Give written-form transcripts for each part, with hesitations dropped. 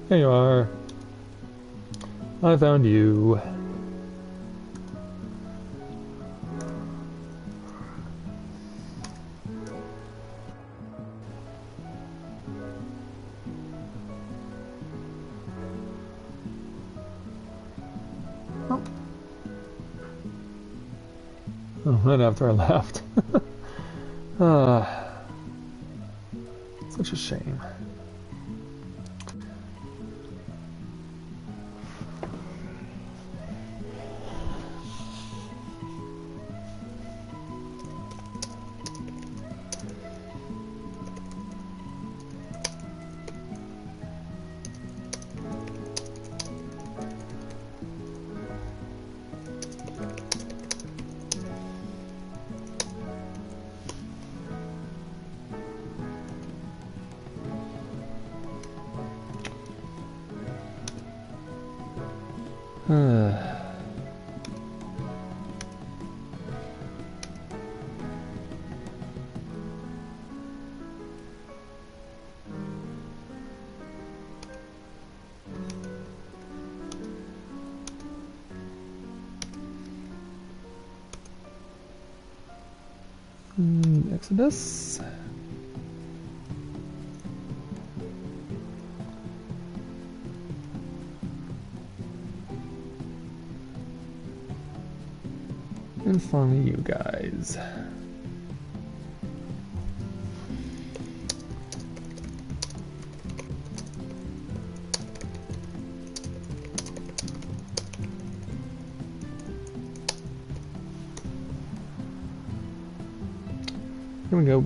Here you are. I found you. Oh, right after I left. Such a shame. Exodus. And finally, you guys. Here we go.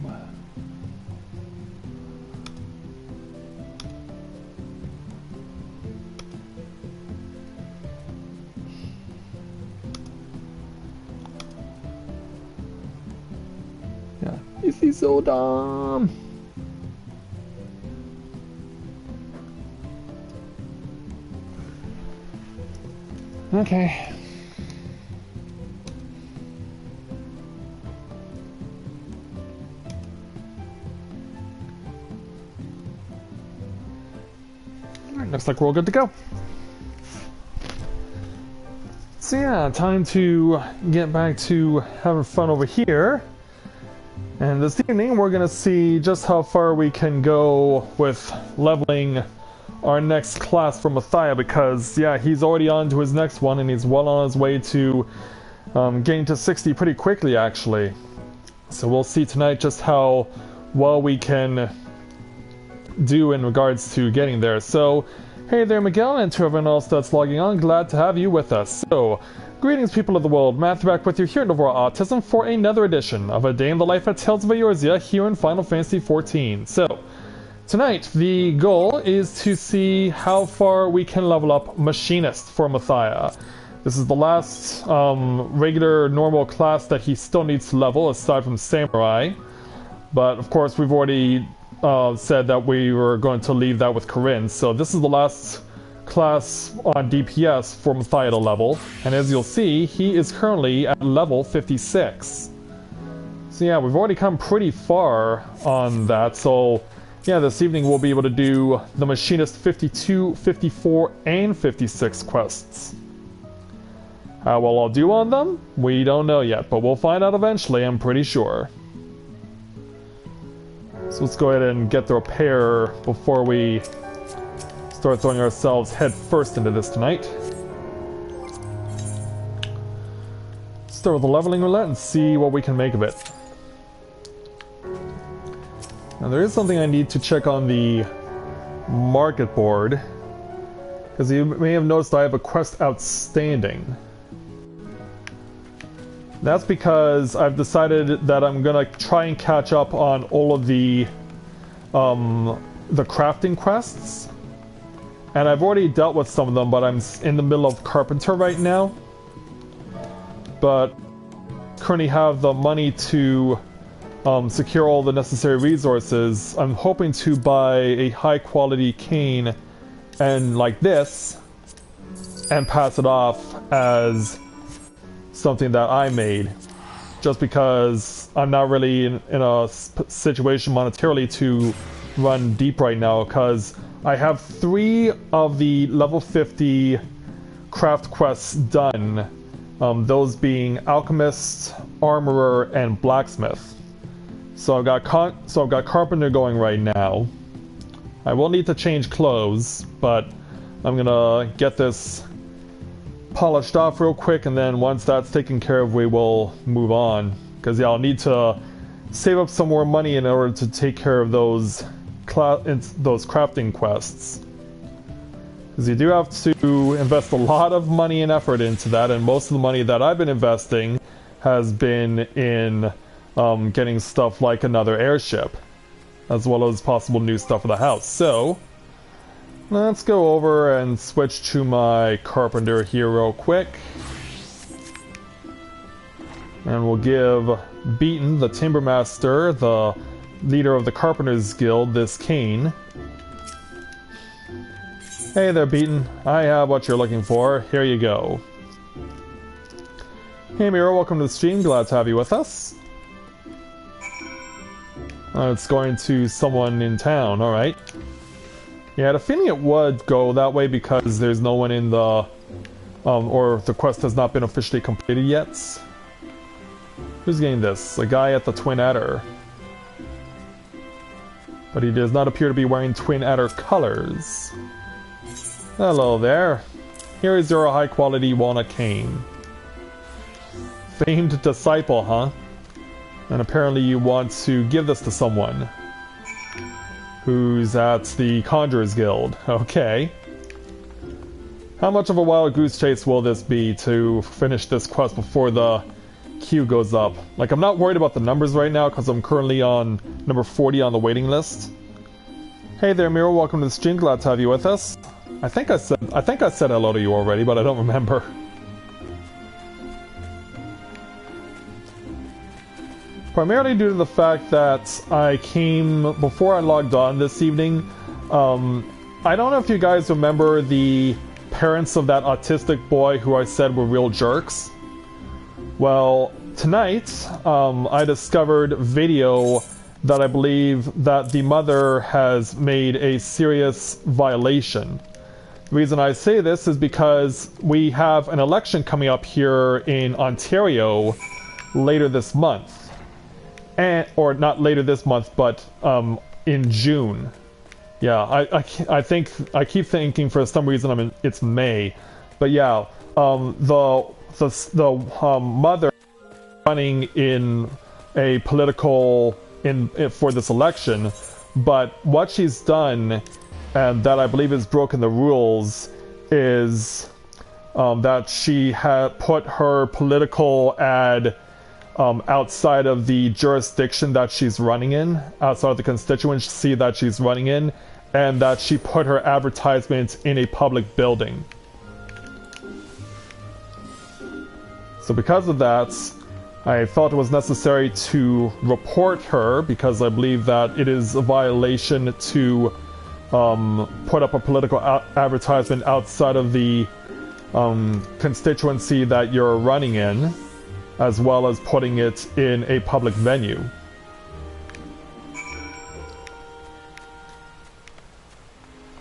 Yeah, this is so dumb. Okay. Looks like we're all good to go. So yeah, time to get back to having fun over here. And this evening we're gonna see just how far we can go with leveling our next class for Matthia, because yeah, he's already on to his next one and he's well on his way to getting to 60 pretty quickly actually. So we'll see tonight just how well we can do in regards to getting there. So hey there Miguel, and to everyone else that's logging on, glad to have you with us. So greetings people of the world, Matthia back with you here at Novaura Autism for another edition of A Day in the Life at Tales of Eorzea here in Final Fantasy XIV. So tonight the goal is to see how far we can level up Machinist for Matthia. This is the last regular normal class that he still needs to level aside from Samurai, but of course we've already said that we were going to leave that with Corinne, so this is the last class on DPS for Matthia to level, and as you'll see, he is currently at level 56. So yeah, we've already come pretty far on that, so yeah, this evening we'll be able to do the Machinist 52, 54, and 56 quests. How well I'll do on them? We don't know yet, but we'll find out eventually, I'm pretty sure. So let's go ahead and get the repair before we start throwing ourselves head first into this tonight. Start with the leveling roulette and see what we can make of it. Now there is something I need to check on the market board, because you may have noticed I have a quest outstanding. That's because I've decided that I'm gonna try and catch up on all of the crafting quests, and I've already dealt with some of them, but I'm in the middle of Carpenter right now. But currently have the money to secure all the necessary resources. I'm hoping to buy a high quality cane and like this, and pass it off as something that I made, just because I'm not really in a situation monetarily to run deep right now, because I have 3 of the level 50 craft quests done. Those being Alchemist, Armorer, and Blacksmith. So I've got Carpenter going right now. I will need to change clothes, but I'm gonna get this polished off real quick, and then once that's taken care of, we will move on. Because yeah, I'll need to save up some more money in order to take care of those crafting quests. Because you do have to invest a lot of money and effort into that, and most of the money that I've been investing has been in getting stuff like another airship, as well as possible new stuff for the house. So let's go over and switch to my Carpenter here real quick. And we'll give Beaton, the Timbermaster, the leader of the Carpenters Guild, this cane. Hey there, Beaton. I have what you're looking for. Here you go. Hey, Miro. Welcome to the stream. Glad to have you with us. It's going to someone in town. Alright. Yeah, I had a feeling it would go that way because there's no one in the... or the quest has not been officially completed yet. Who's getting this? A guy at the Twin Adder. But he does not appear to be wearing Twin Adder colors. Hello there. Here is your high-quality walnut cane. Famed disciple, huh? And apparently you want to give this to someone who's at the Conjurers Guild. Okay. How much of a wild goose chase will this be to finish this quest before the queue goes up? Like, I'm not worried about the numbers right now because I'm currently on number 40 on the waiting list. Hey there, Miro. Welcome to the stream. Glad to have you with us. I think I said hello to you already, but I don't remember. Primarily due to the fact that I came before I logged on this evening. I don't know if you guys remember the parents of that autistic boy who I said were real jerks. Well, tonight I discovered video that I believe that the mother has made a serious violation. The reason I say this is because we have an election coming up here in Ontario later this month. Or not later this month, but in June. Yeah, I keep thinking for some reason it's May. But yeah, the mother running in a political for this election, but what she's done, and that I believe has broken the rules, is that she had put her political ad outside of the jurisdiction that she's running in, outside of the constituency that she's running in, and that she put her advertisement in a public building. So because of that, I felt it was necessary to report her, because I believe that it is a violation to put up a political advertisement outside of the constituency that you're running in, as well as putting it in a public venue.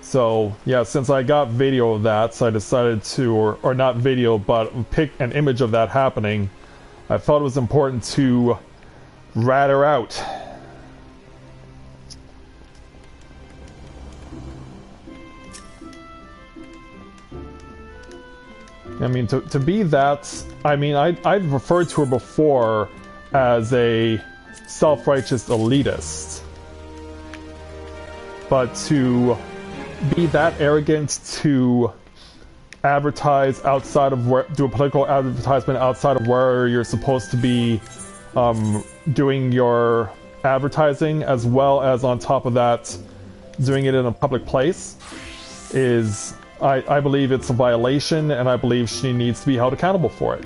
So yeah, since I got video of that, so I decided to, or not video, but pick an image of that happening. I felt it was important to rat her out. I mean, to be that, I mean, I've referred to her before as a self-righteous elitist. But to be that arrogant to advertise outside of where, do a political advertisement outside of where you're supposed to be doing your advertising, as well as on top of that doing it in a public place, is, I believe it's a violation, and I believe she needs to be held accountable for it.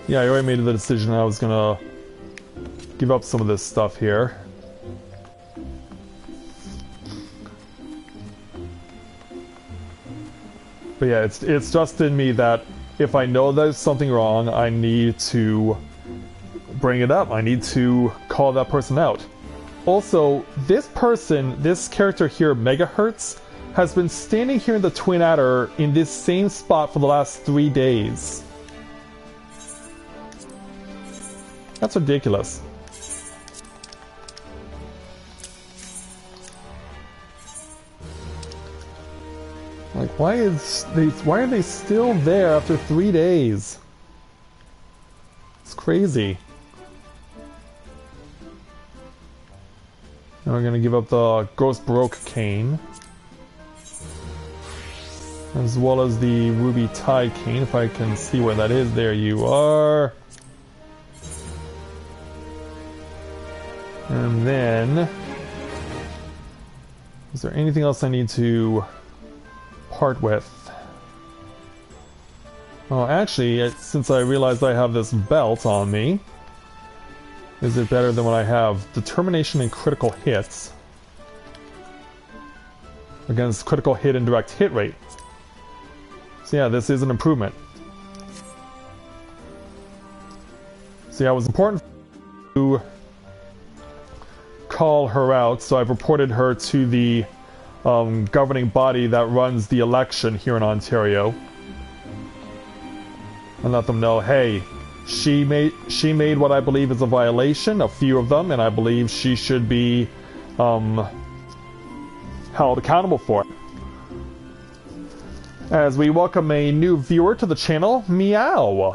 Yeah, I already made the decision I was gonna give up some of this stuff here. But yeah, it's just in me that if I know there's something wrong, I need to bring it up. I need to call that person out. Also, this character here, Megahertz, has been standing here in the Twin Adder in this same spot for the last 3 days. That's ridiculous. Like, why are they still there after 3 days? It's crazy. Now we're gonna give up the Ghost Baroque cane, as well as the Ruby Tide cane, if I can see where that is. There you are. And then, is there anything else I need to part with? Oh, actually, since I realized I have this belt on me, is it better than what I have? Determination and critical hits against critical hit and direct hit rate. So yeah, this is an improvement. So yeah, it was important to call her out, so I've reported her to the governing body that runs the election here in Ontario, and let them know, hey, she made what I believe is a violation, a few of them, and I believe she should be held accountable for it. As we welcome a new viewer to the channel, Meow,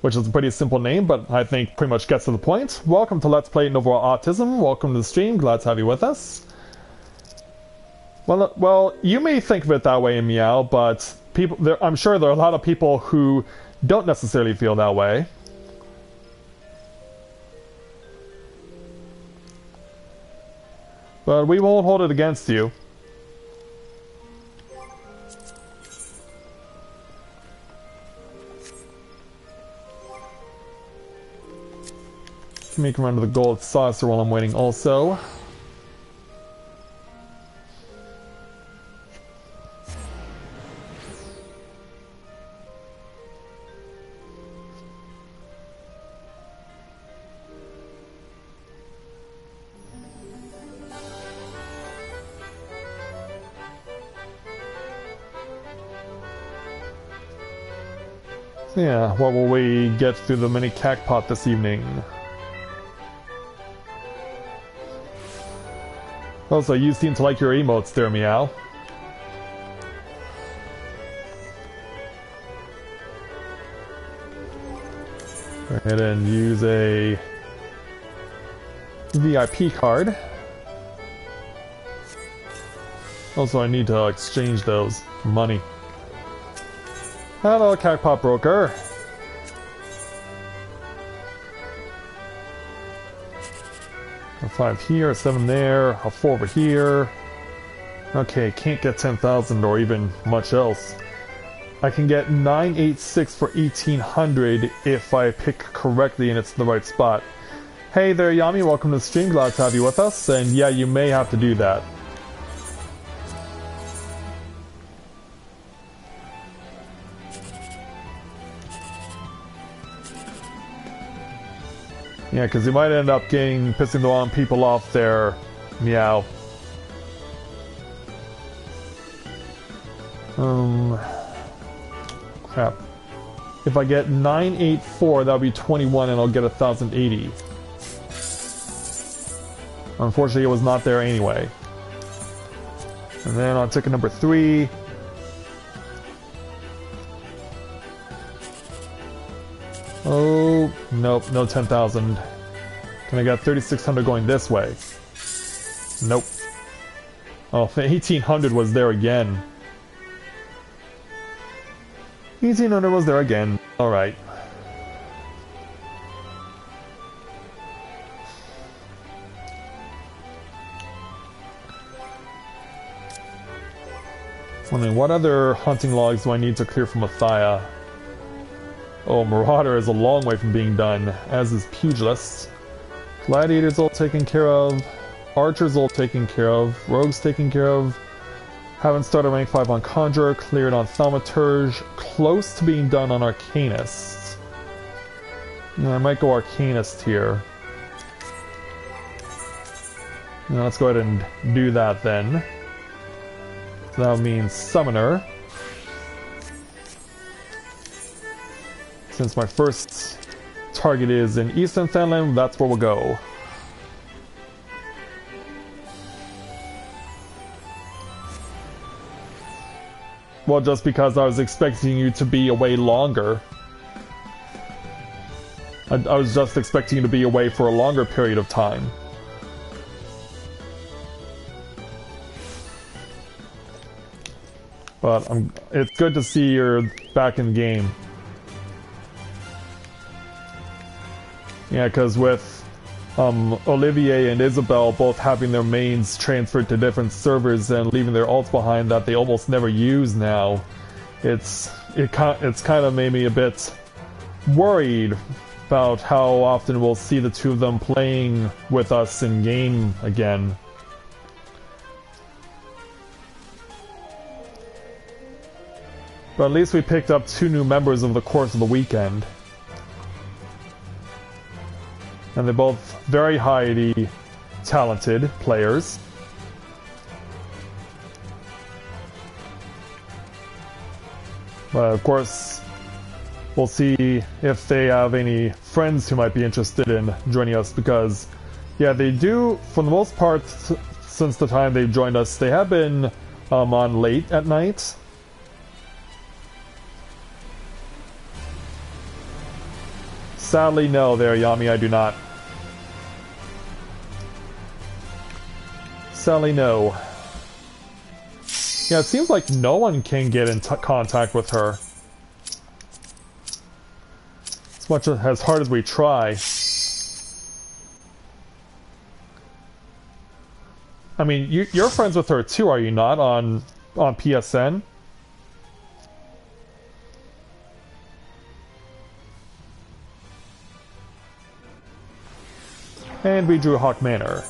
which is a pretty simple name, but I think pretty much gets to the point. Welcome to Let's Play Novaura Autism. Welcome to the stream. Glad to have you with us. Well, you may think of it that way in Meow, but I'm sure there are a lot of people who don't necessarily feel that way. But we won't hold it against you. Can make a run to the gold saucer while I'm waiting also. So yeah, what will we get through the mini cacpot this evening? Also, you seem to like your emotes there, Meow. Go ahead and use a VIP card. Also, I need to exchange those for money. Hello, Cacpot Broker. A 5 here, a 7 there, a 4 over here. Okay, can't get 10,000 or even much else. I can get 986 for 1800 if I pick correctly and it's in the right spot. Hey there, Yami, welcome to the stream. Glad to have you with us. And yeah, you may have to do that. Yeah, because you might end up pissing the wrong people off there, Meow. Crap. If I get 984, that'll be 21 and I'll get 1080. Unfortunately, it was not there anyway. And then on ticket number 3. Oh, nope, no 10,000. Can I get 3,600 going this way? Nope. Oh, 1,800 was there again. 1,800 was there again. Alright. Wondering what other hunting logs do I need to clear from Matthia? Oh, Marauder is a long way from being done, as is Pugilist. Gladiators all taken care of. Archers all taken care of. Rogues taken care of. Haven't started rank 5 on Conjurer, cleared on Thaumaturge, close to being done on Arcanist. Yeah, I might go Arcanist here. Now let's go ahead and do that then. So that means Summoner. Since my first target is in Eastern Fenland, that's where we'll go. Well, just because I was expecting you to be away longer. I was just expecting you to be away for a longer period of time. But it's good to see you're back in the game. Yeah, because with Olivier and Isabelle both having their mains transferred to different servers and leaving their ults behind that they almost never use now, it's kind of made me a bit worried about how often we'll see the two of them playing with us in game again. But at least we picked up 2 new members over the course of the weekend. And they're both very highly talented players. But of course, we'll see if they have any friends who might be interested in joining us, because, yeah, they do, for the most part, since the time they've joined us, they have been on late at night. Sadly, no, there, Yami, I do not. Sadly, no. Yeah, it seems like no one can get in contact with her. As much as hard as we try. I mean, you're friends with her too, are you not, on PSN? And we drew Hawk Manor.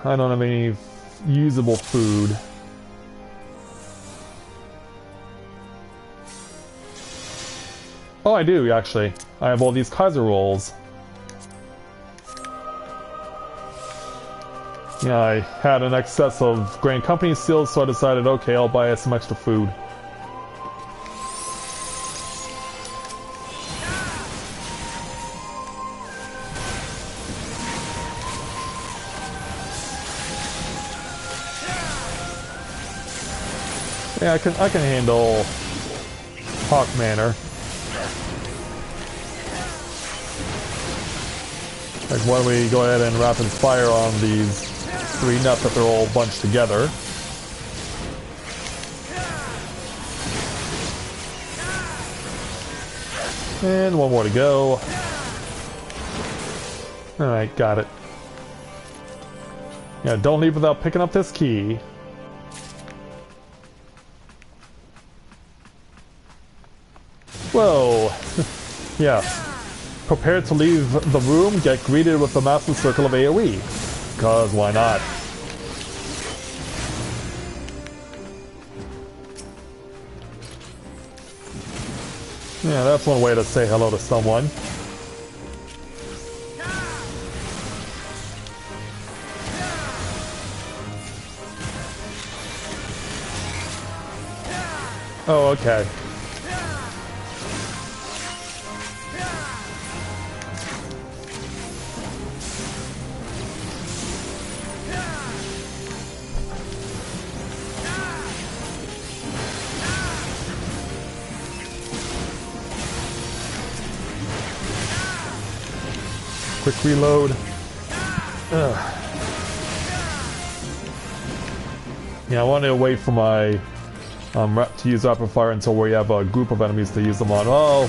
I don't have any usable food. Oh, I do, actually. I have all these Kaiser rolls. Yeah, I had an excess of Grand Company seals, so I decided, okay, I'll buy some extra food. Yeah, I can handle Hawk Manor. Like, why don't we go ahead and rapid fire on these 3 nuts that they're all bunched together. And 1 more to go. Alright, got it. Yeah, don't leave without picking up this key. Whoa! Yeah. Prepare to leave the room, get greeted with the massive circle of AoE. Because why not? Yeah, that's one way to say hello to someone. Oh, okay. Quick reload. Ugh. Yeah, I wanted to wait for my to use rapid fire until we have a group of enemies to use them on. Oh,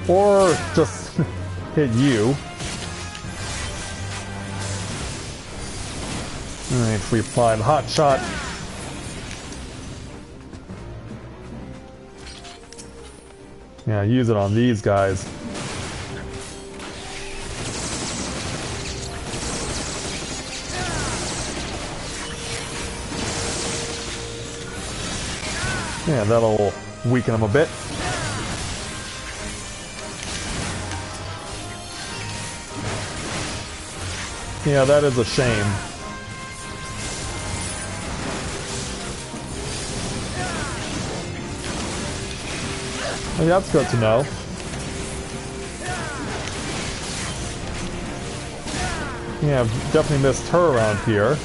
or just hit you. Alright, free flying hot shot. Yeah, use it on these guys. Yeah, that'll weaken him a bit. Yeah, that is a shame. Well, that's good to know. Yeah, I've definitely missed her around here.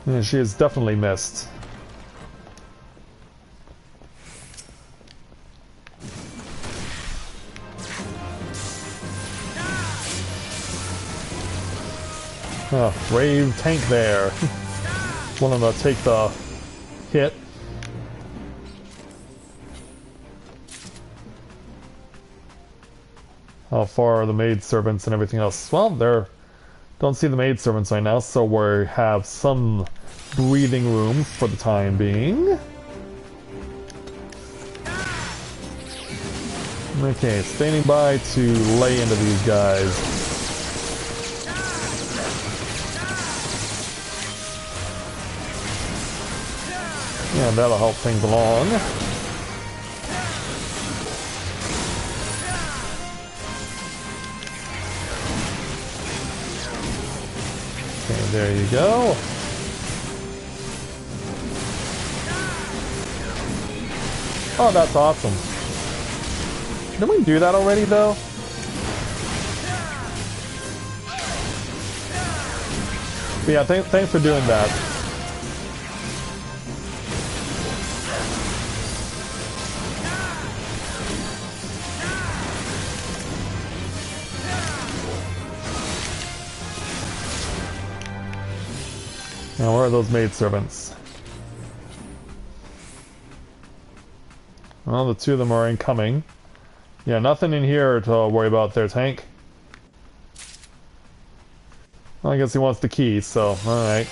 Yeah, she is definitely missed. Oh, brave tank there. Want him to take the hit. How far are the maidservants and everything else? Well, don't see the maidservants right now, so we have some breathing room for the time being. Okay, standing by to lay into these guys. Yeah, that'll help things along. Okay, there you go. Oh, that's awesome. Didn't we do that already, though? But yeah, thanks for doing that. Now, where are those maidservants? Well, the two of them are incoming. Yeah, nothing in here to worry about there, tank. Well, I guess he wants the key, so, alright.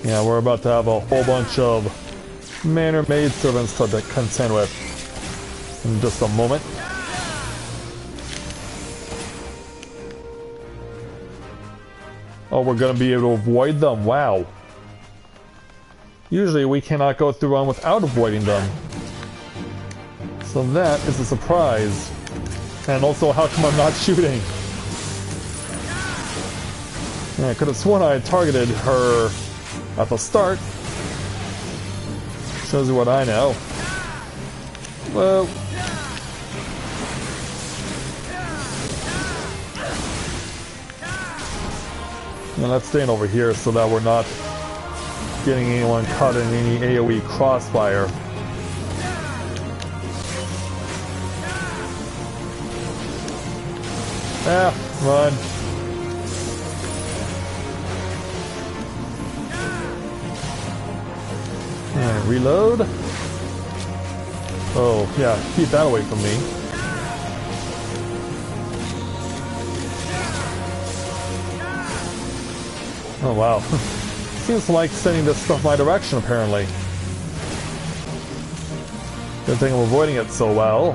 Yeah, we're about to have a whole bunch of manor maidservants to contend with in just a moment. Oh, we're gonna be able to avoid them. Wow. Usually we cannot go through one without avoiding them. So that is a surprise. And also, how come I'm not shooting? Yeah, I could have sworn I had targeted her at the start. Shows you what I know. Well... And let's stand over here so that we're not getting anyone caught in any AoE crossfire. Ah, run. Alright, reload. Oh, yeah, keep that away from me. Oh wow. Seems like sending this stuff my direction, apparently. Good thing I'm avoiding it so well.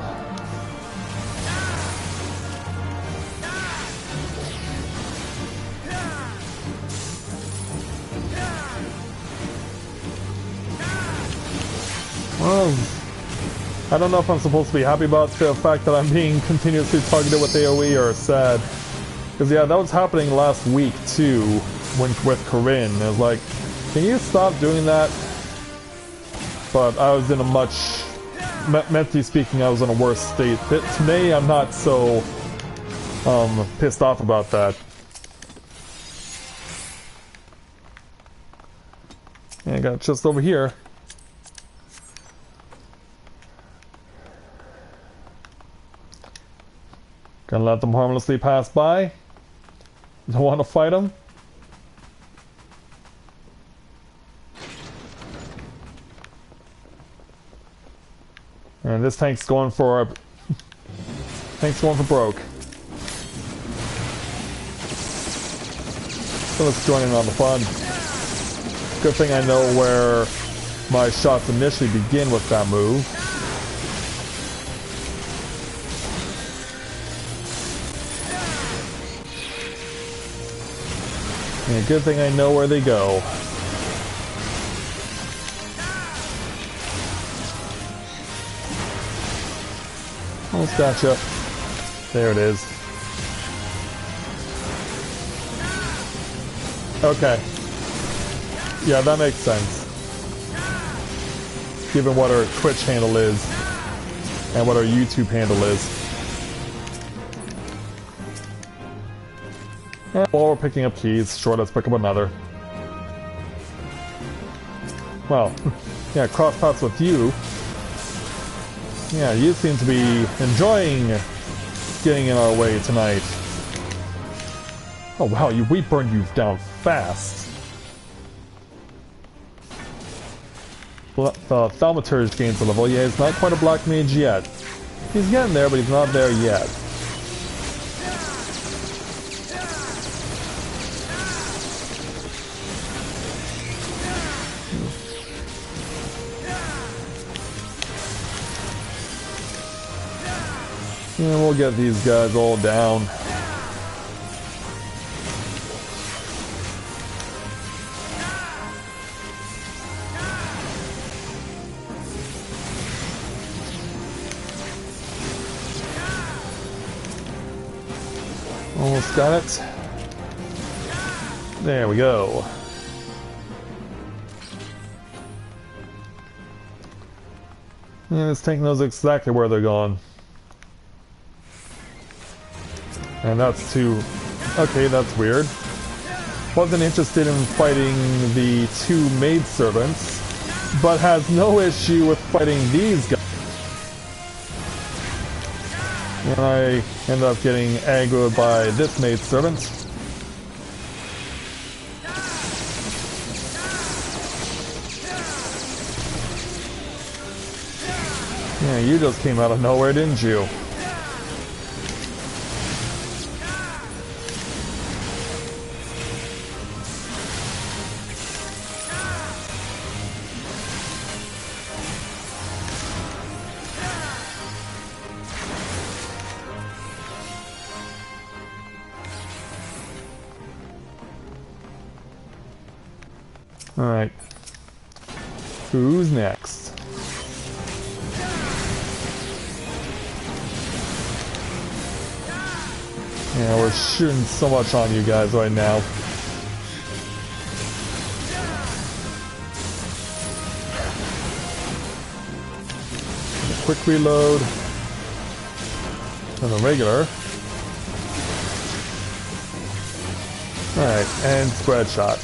Well, I don't know if I'm supposed to be happy about the fact that I'm being continuously targeted with AoE or sad. Because yeah, that was happening last week too. With Corinne, it was like, can you stop doing that? But I was in a much, mentally speaking, I was in a worse state. Today, I'm not so pissed off about that. Yeah, I got just over here. Gonna let them harmlessly pass by. Don't want to fight them. And this tank's going for broke. So let's join in on the fun. Good thing I know where my shots initially begin with that move. Yeah, good thing I know where they go. Almost gotcha. There it is. Okay. Yeah, that makes sense. Given what our Twitch handle is and what our YouTube handle is. And while we're picking up keys, sure, let's pick up another. Well, yeah, cross paths with you. Yeah, you seem to be enjoying getting in our way tonight. Oh wow, we burned you down fast. The Thaumaturge gains a level. Yeah, he's not quite a black mage yet. He's getting there, but he's not there yet. Yeah, we'll get these guys all down. Almost got it. There we go. Yeah, this tank knows exactly where they're going. And that's too... Okay, that's weird. Wasn't interested in fighting the two maidservants, but has no issue with fighting these guys. And I end up getting aggroed by this maidservant. Yeah, you just came out of nowhere, didn't you? Alright. Who's next? Yeah, we're shooting so much on you guys right now. Quick reload. And a regular. Alright, and spread shot.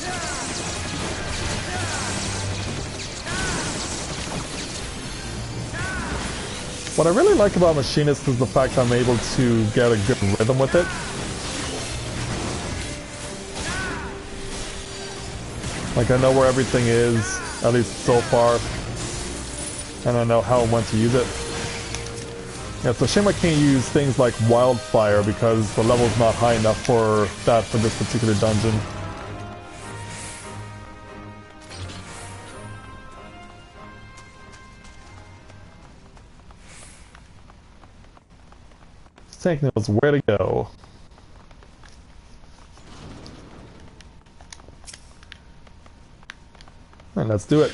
What I really like about Machinist is the fact I'm able to get a good rhythm with it. Like, I know where everything is, at least so far, and I know how and when to use it. Yeah, it's a shame I can't use things like Wildfire because the level's not high enough for that for this particular dungeon. Tank knows where to go. And let's do it.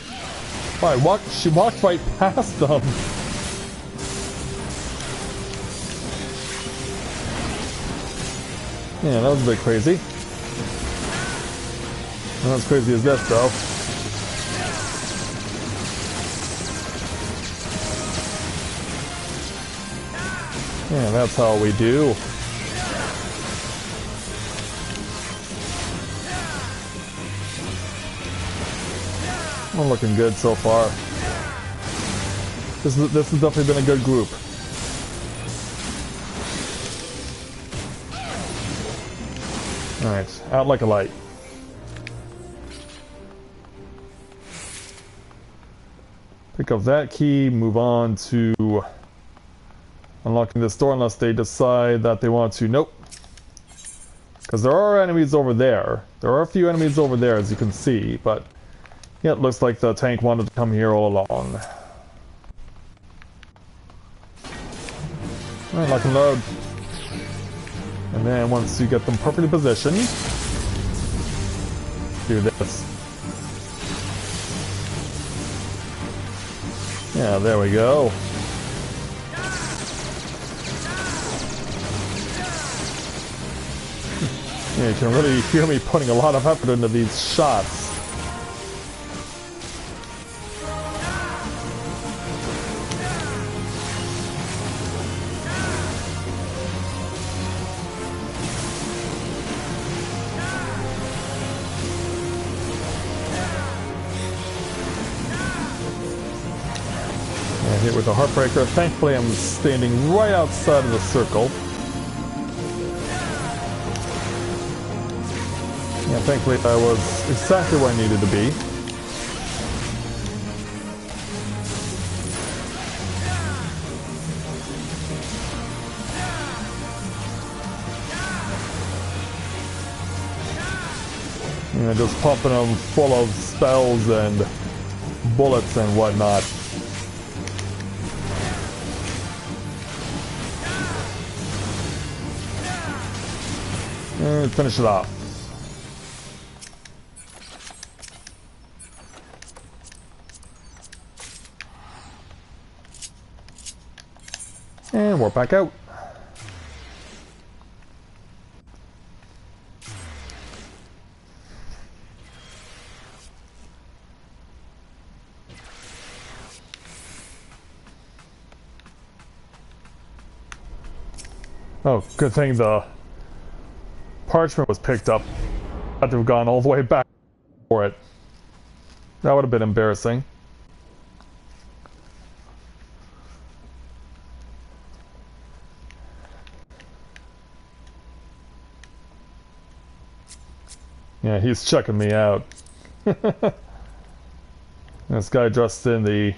Oh, she walked right past them. Yeah, that was a bit crazy. Not as crazy as this, though. Yeah, that's how we do. We're looking good so far. This has definitely been a good group. Alright, out like a light. Pick up that key, move on to unlocking this door unless they decide that they want to. Nope. Because there are enemies over there. There are a few enemies over there, as you can see, but yeah, it looks like the tank wanted to come here all along. Alright, lock and load. And then once you get them perfectly positioned, do this. Yeah, there we go. Yeah, you can really hear me putting a lot of effort into these shots. Hit with a Heartbreaker. Thankfully, I'm standing right outside of the circle. Yeah, thankfully I was exactly where I needed to be. You know, just pumping them full of spells and bullets and whatnot. And finish it off. And we're back out. Oh, good thing the parchment was picked up. Had to have gone all the way back for it. That would have been embarrassing. Yeah, he's checking me out. This guy dressed in the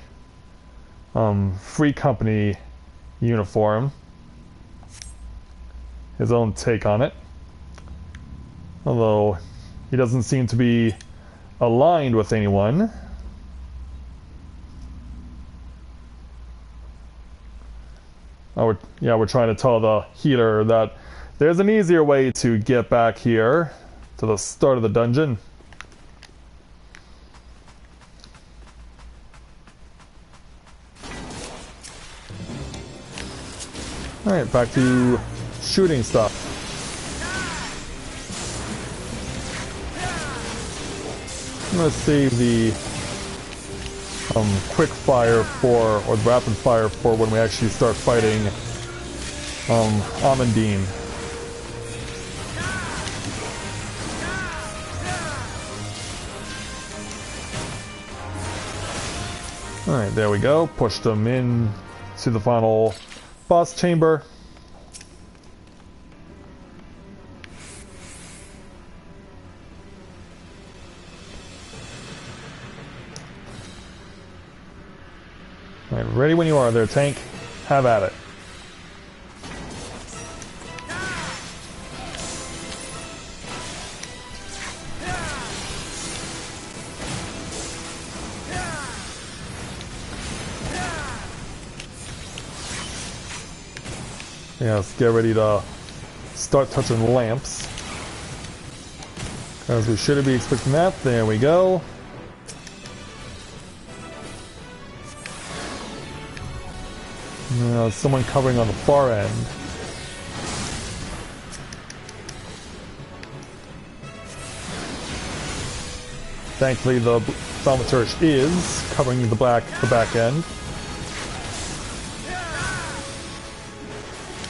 Free Company uniform. His own take on it. Although he doesn't seem to be aligned with anyone. Oh, we're trying to tell the healer that there's an easier way to get back here to the start of the dungeon. Alright, back to shooting stuff. I'm going to save the quick fire for, or the rapid fire for when we actually start fighting Amandine. Alright, there we go. Push them in to the final boss chamber. Alright, ready when you are there, tank. Have at it. Yeah, let's get ready to start touching lamps. Because we shouldn't be expecting that. There we go. Someone covering on the far end. Thankfully, the thaumaturge is covering the back end.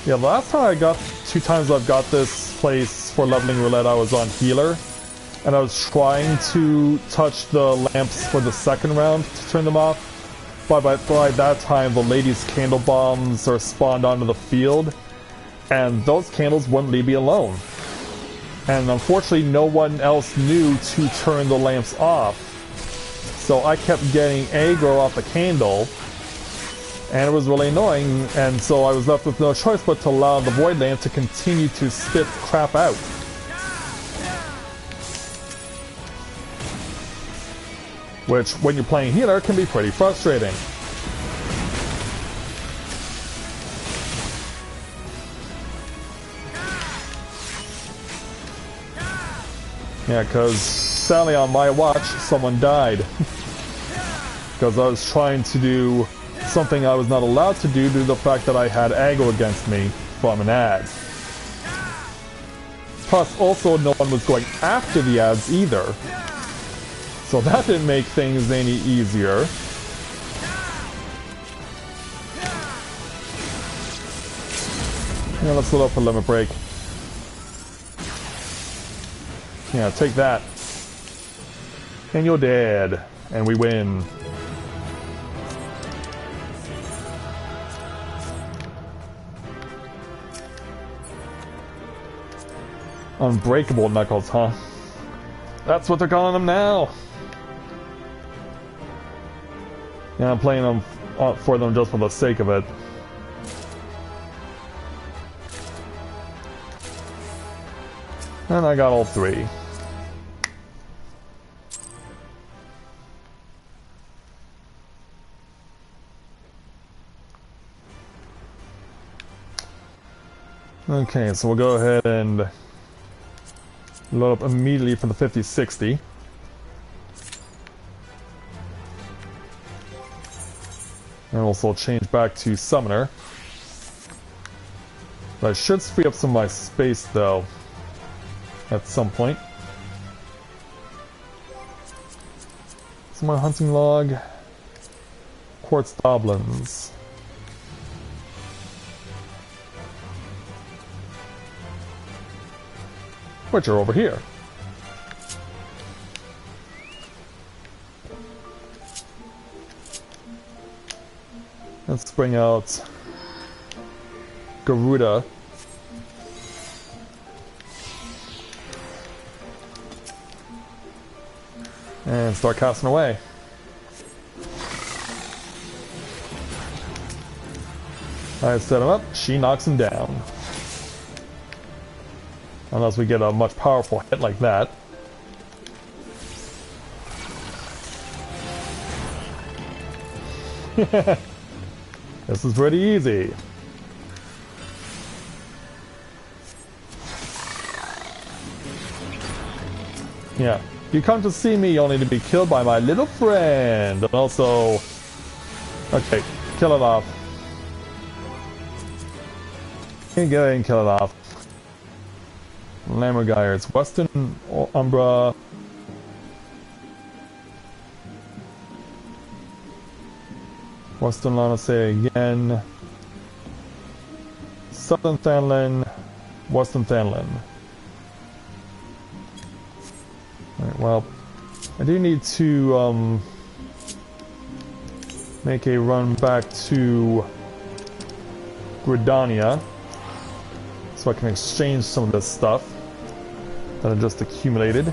Yeah, the last time I got, 2 times I've got this place for leveling roulette, I was on healer, and I was trying to touch the lamps for the second round to turn them off. But by that time, the ladies' candle bombs are spawned onto the field, and those candles wouldn't leave me alone. And unfortunately, no one else knew to turn the lamps off. So I kept getting aggro off the candle, and it was really annoying, and so I was left with no choice but to allow the void lamp to continue to spit crap out. Which, when you're playing healer, can be pretty frustrating. Yeah, because sadly on my watch, someone died. Because I was trying to do something I was not allowed to do due to the fact that I had aggro against me from an ad. Plus, also, no one was going after the ads either. So that didn't make things any easier. Yeah, let's load up for limit break. Yeah, take that. And you're dead. And we win. Unbreakable Knuckles, huh? That's what they're calling them now. Yeah, I'm playing them for them just for the sake of it. And I got all three. Okay, so we'll go ahead and load up immediately for the 50-60. And also change back to Summoner. But I should free up some of my space though. At some point. So my hunting log. Quartz goblins. Which are over here. Let's bring out Garuda. And start casting away. I set him up, she knocks him down. Unless we get a much powerful hit like that. This is pretty easy. Yeah. You come to see me only to be killed by my little friend. And also... Okay, kill it off. Go ahead and kill it off. Lammergeier, it's Western Umbra. Western Lanocea again. Southern Thanlin. Western Thanlin. Alright, well, I do need to make a run back to Gridania so I can exchange some of this stuff that I just accumulated.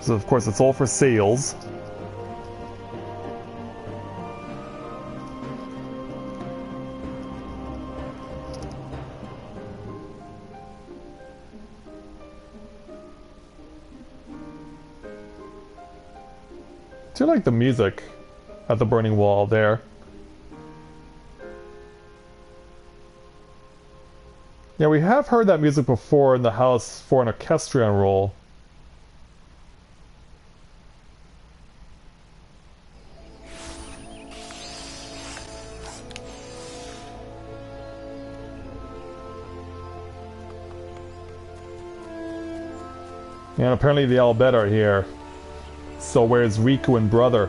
So of course it's all for sales. I do like the music at the burning wall there. Yeah, we have heard that music before in the house for an orchestrion role. And apparently the Albed are here. So where's Riku and Brother?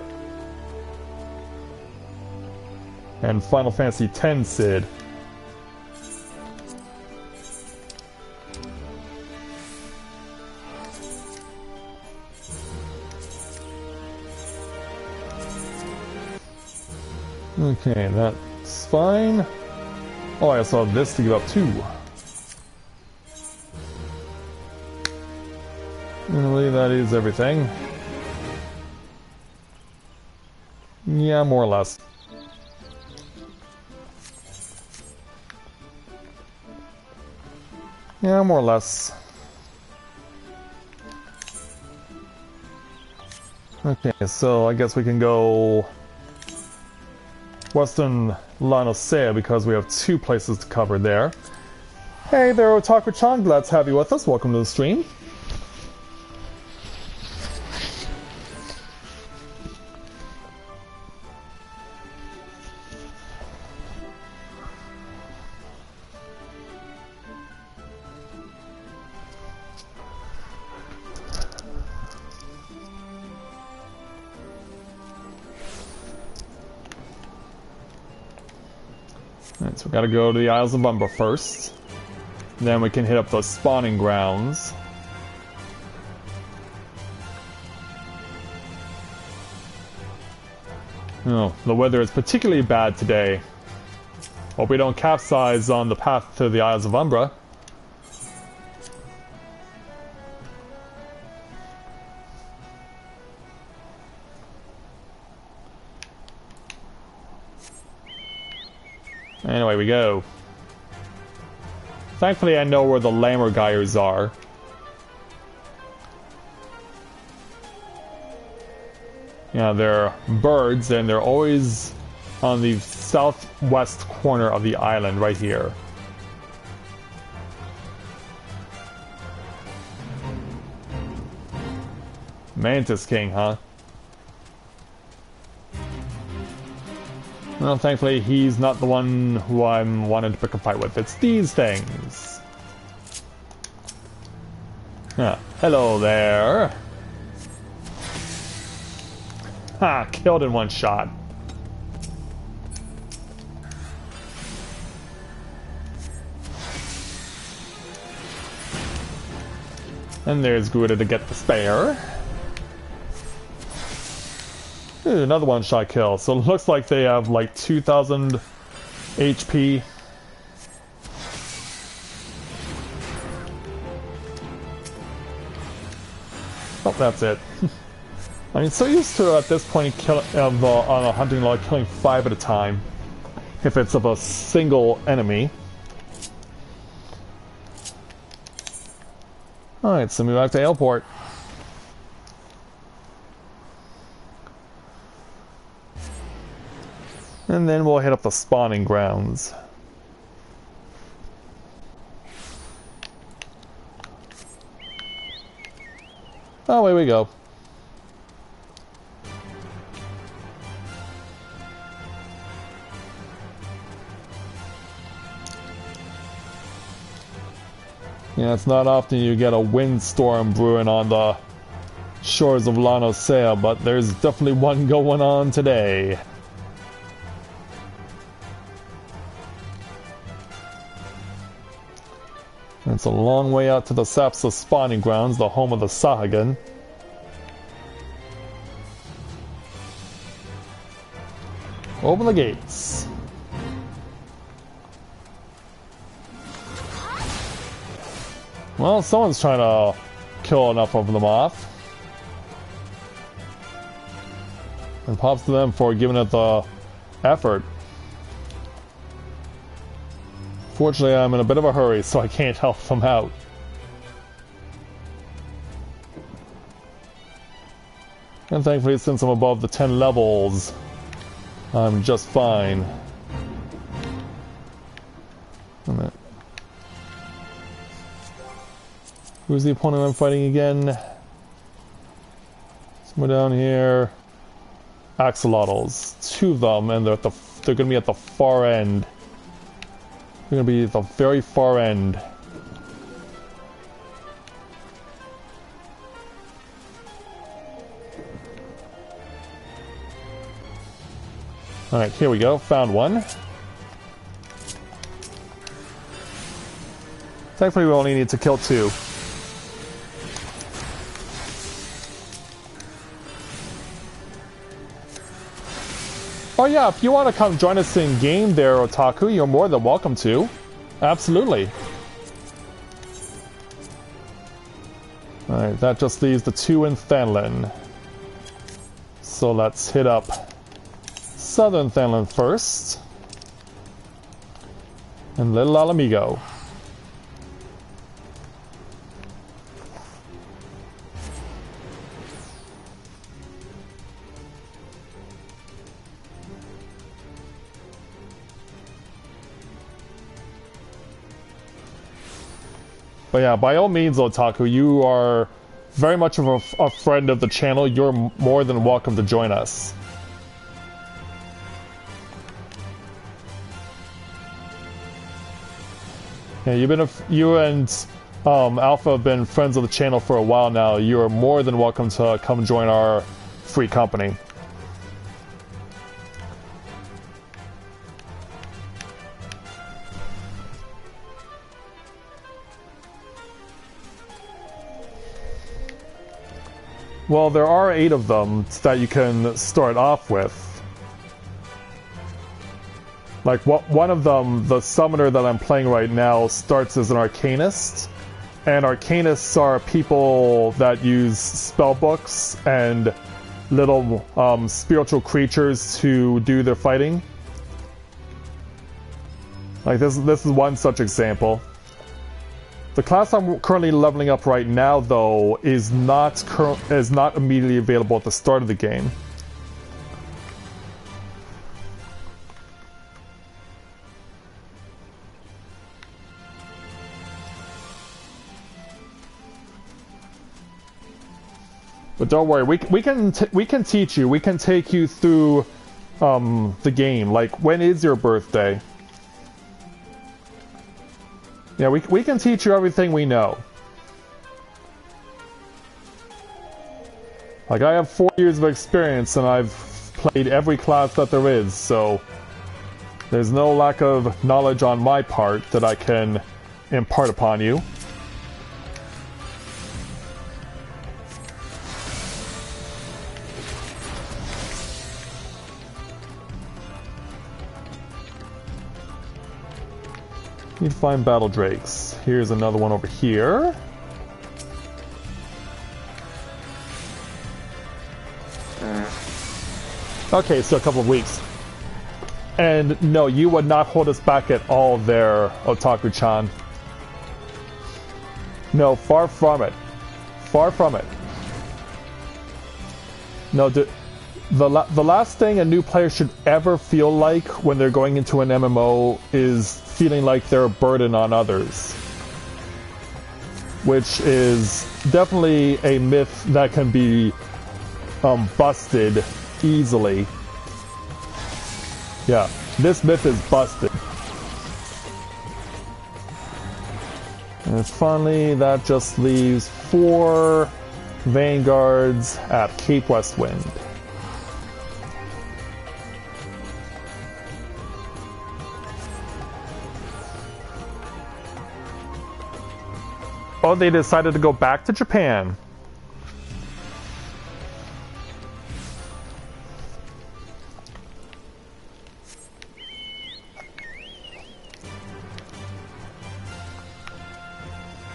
And Final Fantasy X Sid. Okay, that's fine. Oh, I also have this to give up too. I believe that is everything. Yeah, more or less. Yeah, more or less. Okay, so I guess we can go Western Lanocea because we have two places to cover there. Hey there, Otaku-chan, glad to have you with us. Welcome to the stream. Alright, so we gotta go to the Isles of Umbra first. Then we can hit up those spawning grounds. Oh, the weather is particularly bad today. Hope we don't capsize on the path to the Isles of Umbra. Anyway, we go. Thankfully, I know where the lammer gyres are. Yeah, they're birds, and they're always on the southwest corner of the island, right here. Mantis King, huh? Well, thankfully, he's not the one who I'm wanting to pick a fight with. It's these things. Ah, hello there. Ha! Killed in one shot. And there's Gouda to get the spare. Ooh, another one-shot kill. So it looks like they have like 2,000 HP. Oh, that's it. I mean, so used to at this point on a hunting log killing 5 at a time, if it's of a single enemy. Alright, so move back to airport. And then we'll hit up the spawning grounds. Oh, away we go. Yeah, it's not often you get a windstorm brewing on the shores of Eorzea, but there's definitely one going on today. It's a long way out to the Sapsa spawning grounds, the home of the Sahuagin. Open the gates. Well, someone's trying to kill enough of them off. And props to them for giving it the effort. Fortunately, I'm in a bit of a hurry, so I can't help them out. And thankfully, since I'm above the 10 levels, I'm just fine. Wait a minute. Who's the opponent I'm fighting again? Somewhere down here. Axolotls. 2 of them, and they're going to be at the far end. They're going to be at the very far end. Alright, here we go. Found one. Thankfully, we only need to kill 2. Oh yeah, if you want to come join us in game there, Otaku, you're more than welcome to. Absolutely. Alright, that just leaves the 2 in Thanlin. So let's hit up Southern Thanlin first. And Little Alamigo. But yeah, by all means, Otaku, you are very much of a friend of the channel. You're more than welcome to join us. Yeah, you and Alpha have been friends of the channel for a while now. You are more than welcome to come join our free company. Well, there are 8 of them that you can start off with. Like, one of them, the summoner that I'm playing right now, starts as an arcanist. And arcanists are people that use spell books and little spiritual creatures to do their fighting. Like, this is one such example. The class I'm currently leveling up right now, though, is not immediately available at the start of the game. But don't worry, we can teach you. We can take you through the game. Like, when is your birthday? Yeah, we can teach you everything we know. Like, I have 4 years of experience and I've played every class that there is, so there's no lack of knowledge on my part that I can impart upon you. Need to find battle drakes. Here's another one over here. Okay, so a couple of weeks. And no, you would not hold us back at all there, Otaku-chan. No, far from it. Far from it. No, the last thing a new player should ever feel like when they're going into an MMO is feeling like they're a burden on others. Which is definitely a myth that can be busted easily. Yeah, this myth is busted. And finally, that just leaves 4 vanguards at Cape Westwind. Oh, they decided to go back to Japan.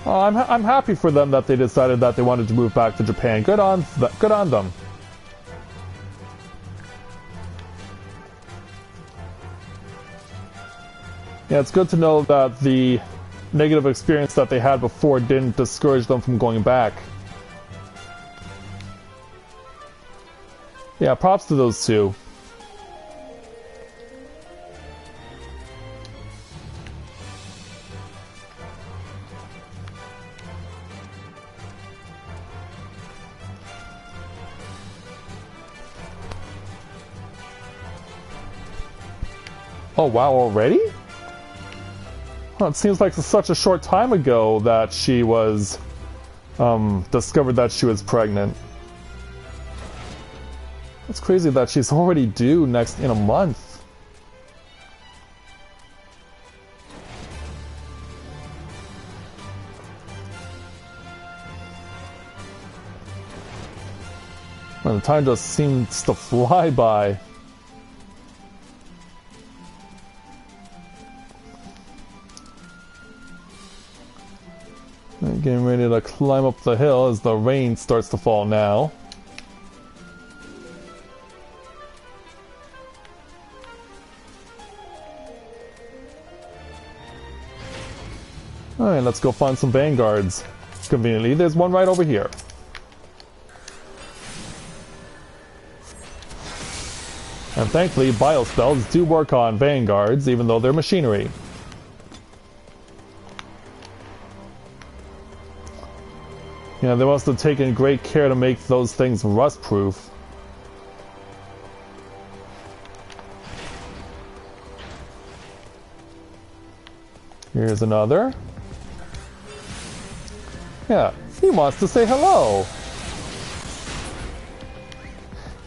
Oh, I'm happy for them that they decided that they wanted to move back to Japan. Good on them. Yeah, it's good to know that the negative experience that they had before didn't discourage them from going back. Yeah, props to those two. Oh wow, already? Well, it seems like such a short time ago that she was discovered that she was pregnant. It's crazy that she's already due in a month. Well, the time just seems to fly by. Getting ready to climb up the hill as the rain starts to fall now. Alright, let's go find some vanguards. Conveniently, there's one right over here. And thankfully, biospells do work on vanguards, even though they're machinery. Yeah, they must have taken great care to make those things rust-proof. Here's another. Yeah, he wants to say hello.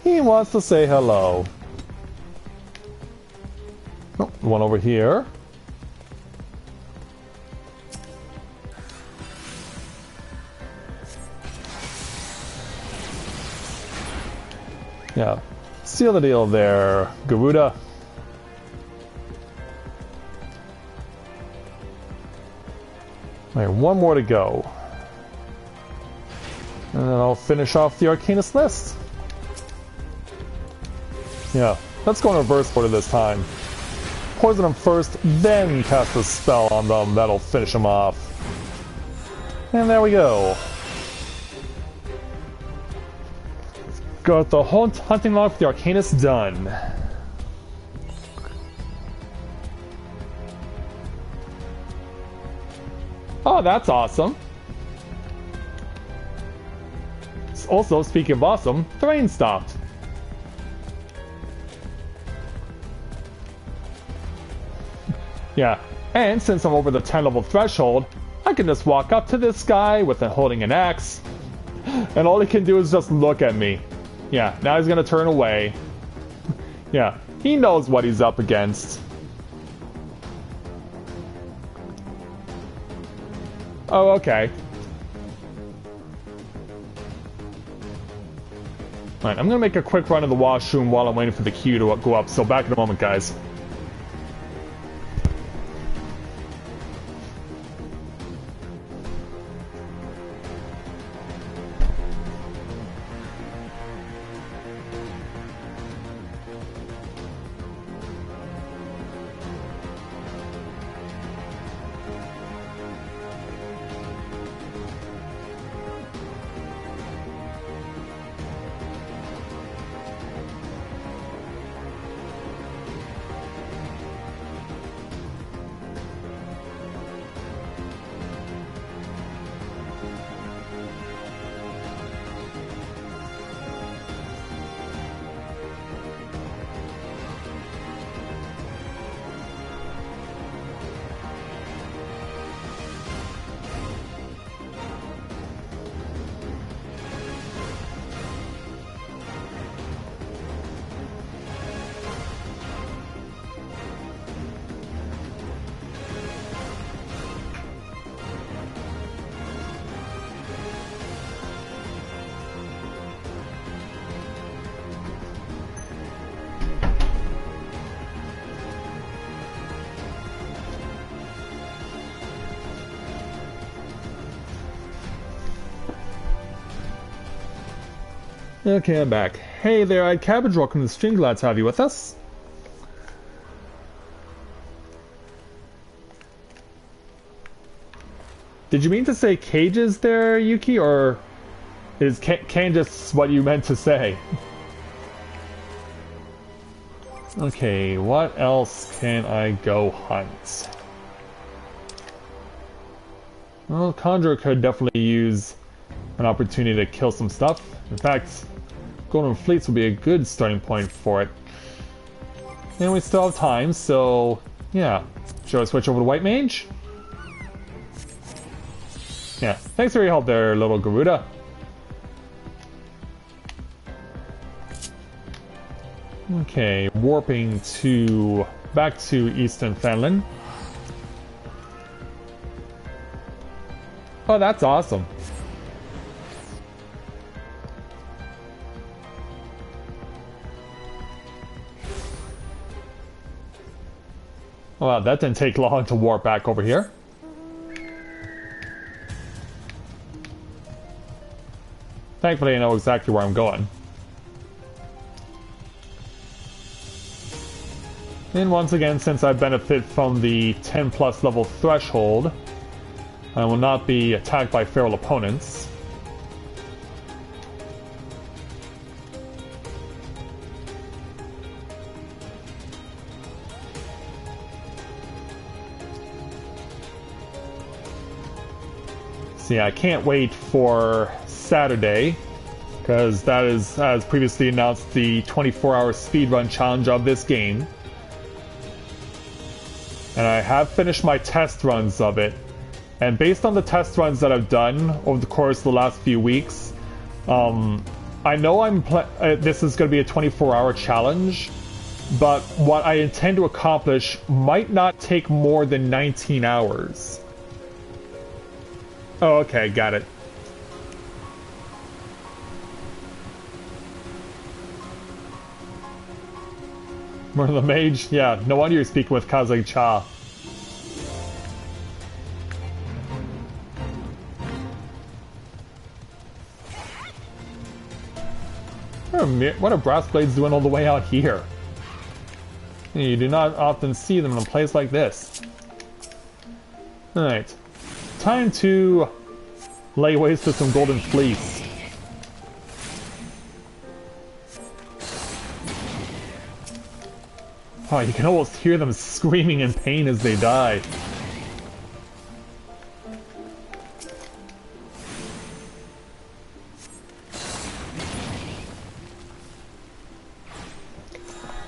He wants to say hello. Oh, one over here. Yeah. Seal the deal there, Garuda. Alright, one more to go. And then I'll finish off the Arcanist list. Yeah, let's go in reverse order this time. Poison them first, then cast a spell on them. That'll finish them off. And there we go. Got the whole hunting log for the Arcanist done. Oh, that's awesome. Also, speaking of awesome, the rain stopped. Yeah, and since I'm over the 10 level threshold, I can just walk up to this guy with holding an axe, and all he can do is just look at me. Yeah, now he's gonna turn away. Yeah, he knows what he's up against. Oh, okay. Alright, I'm gonna make a quick run of the washroom while I'm waiting for the queue to go up, so back in a moment, guys. Okay, I'm back. Hey there, I'd Cabbage, welcome to the stream, glad to have you with us. Did you mean to say cages there, Yuki, or is can just what you meant to say? Okay, what else can I go hunt? Well, Conjurer could definitely use an opportunity to kill some stuff. In fact, Golden Fleets would be a good starting point for it. And we still have time, so yeah. Shall I switch over to White Mage? Yeah, thanks for your help there, little Garuda. Okay, warping back to Eastern Fenland. Oh, that's awesome. Well, that didn't take long to warp back over here. Thankfully, I know exactly where I'm going. And once again, since I benefit from the 10 plus level threshold, I will not be attacked by feral opponents. Yeah, I can't wait for Saturday, because that is, as previously announced, the 24-hour speedrun challenge of this game. And I have finished my test runs of it. And based on the test runs that I've done over the course of the last few weeks, I know this is going to be a 24-hour challenge, but what I intend to accomplish might not take more than 19 hours. Oh, okay, got it. Murder the mage? Yeah, no wonder you're speaking with Kazai-cha. What are brass blades doing all the way out here? You do not often see them in a place like this. Alright. Time to lay waste to some golden fleece. Oh, you can almost hear them screaming in pain as they die.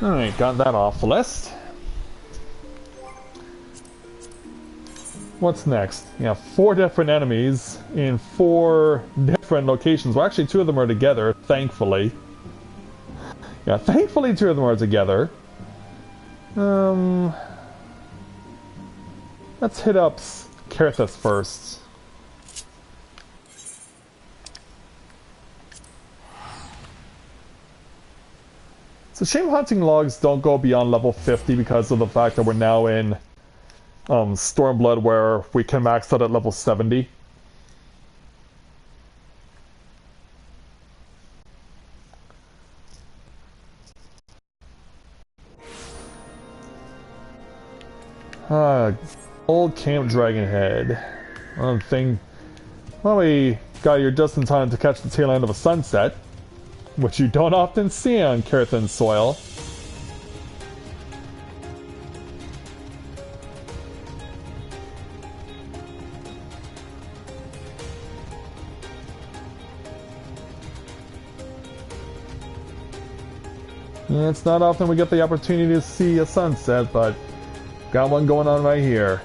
Alright, got that off the list. What's next? Yeah, 4 different enemies in 4 different locations. Well, actually 2 of them are together, thankfully. Yeah, thankfully 2 of them are together. Let's hit up Kerthus first. It's a shame hunting logs don't go beyond level 50 because of the fact that we're now in Stormblood where we can max out at level 70. Old Camp Dragonhead. One thing. Well, we got here just in time to catch the tail end of a sunset, which you don't often see on Kerathan soil. Yeah, it's not often we get the opportunity to see a sunset, but got one going on right here.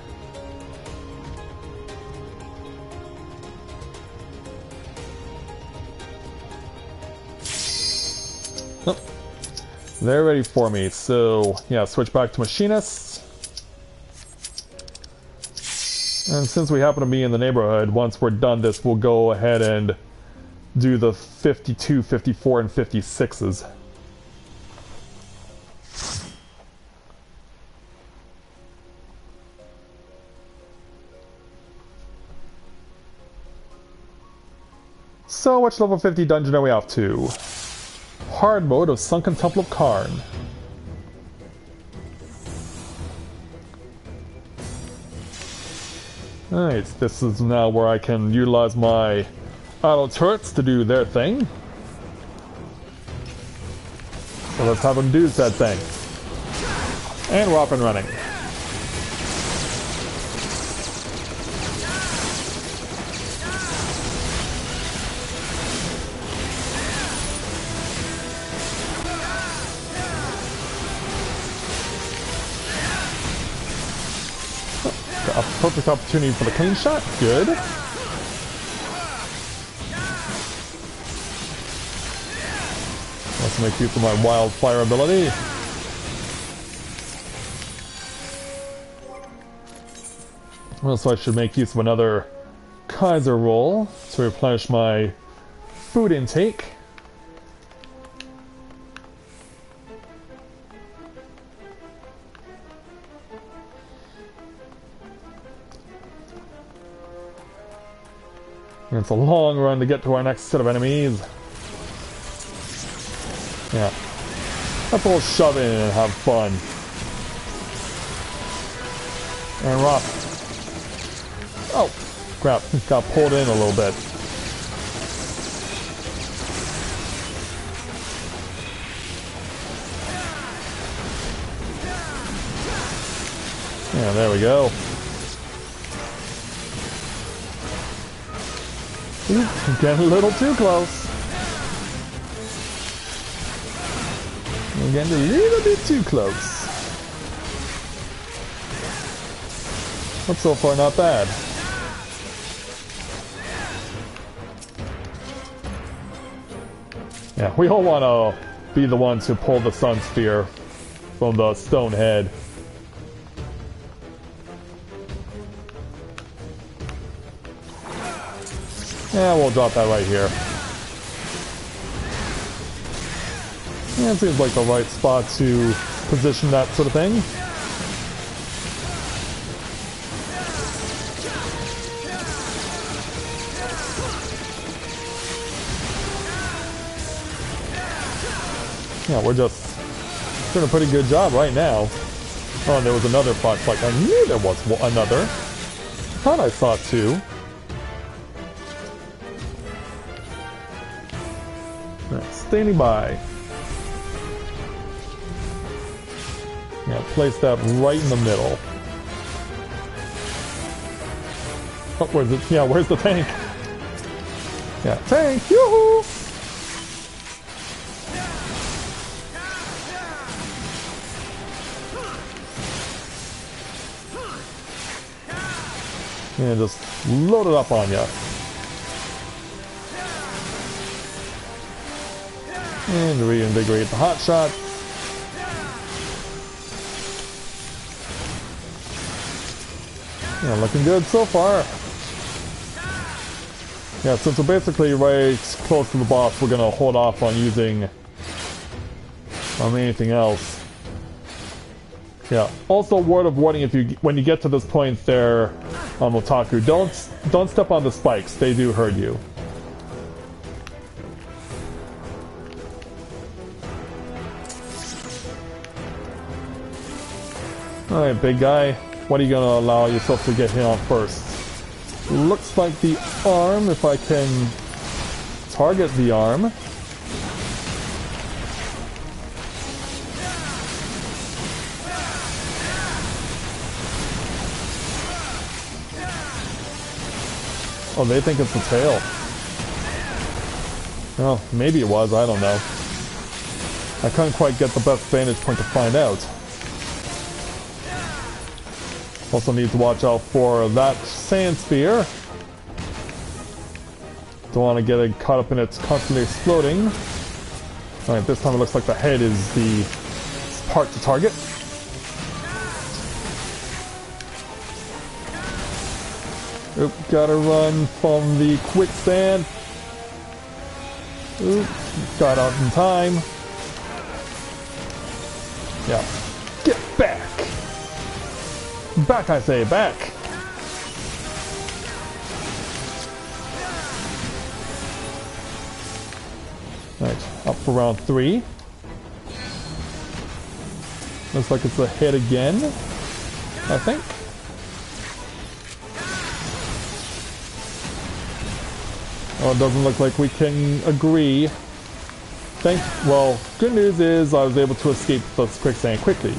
Oh, they're ready for me, so yeah, switch back to Machinists. And since we happen to be in the neighborhood, once we're done this, we'll go ahead and do the 52, 54, and 56s. So, which level 50 dungeon are we off to? Hard mode of Sunken Temple of Karn. Alright, this is now where I can utilize my auto turrets to do their thing. So let's have them do that thing. And we're off and running. A perfect opportunity for the clean shot. Good. Let's make use of my wildfire ability. Also, I should make use of another Kaiser roll to replenish my food intake. And it's a long run to get to our next set of enemies. Yeah. Let's all shove in and have fun. And rock. Oh, crap. Got pulled in a little bit. Yeah, there we go. Ooh, getting a little too close. We're getting a little bit too close. But so far, not bad. Yeah, we all want to be the ones who pull the Sun Sphere from the stone head. Yeah, we'll drop that right here. Yeah, it seems like the right spot to position, that sort of thing. Yeah, we're just doing a pretty good job right now. Oh, there was another fox. Like, I knew there was another. I thought I saw two. Right, standing by. Yeah, place that right in the middle. Oh, where's it? Yeah, where's the tank? Yeah, tank! Yoo-hoo! Yeah, just load it up on ya. And reinvigorate the hot shot. Yeah, looking good so far. Yeah, since we're basically right close to the boss, we're gonna hold off on using anything else. Yeah. Also, word of warning: when you get to this point, there, Otaku, don't step on the spikes. They do hurt you. All right, big guy. What are you gonna allow yourself to get hit on first? Looks like the arm. If I can target the arm. Oh, they think it's the tail. Well, maybe it was, I don't know. I couldn't quite get the best vantage point to find out. Also need to watch out for that sand spear. Don't want to get it caught up in its constantly exploding. Alright, this time it looks like the head is the part to target. Oop, gotta run from the quicksand. Oop, got out in time. Yeah. Get back! Back, I say, back! Right, up for round 3. Looks like it's the head again, I think. Oh, it doesn't look like we can agree. Well, good news is I was able to escape the quicksand quickly.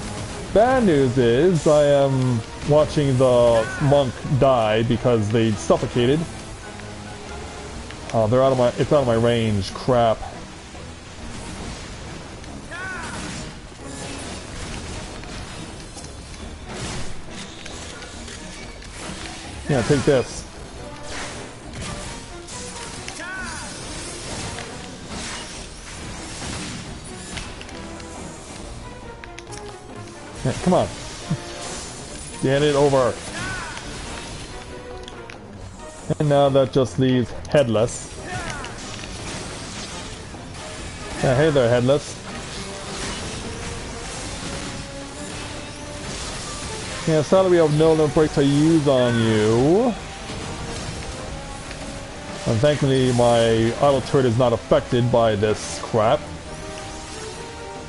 Bad news is I am watching the monk die because they suffocated. Oh, it's out of my range. Crap. Yeah, take this. Yeah, come on. Get it over. And now that just leaves Headless. Yeah, hey there, Headless. Yeah, sadly we have no limit break to use on you. And thankfully my auto turret is not affected by this crap.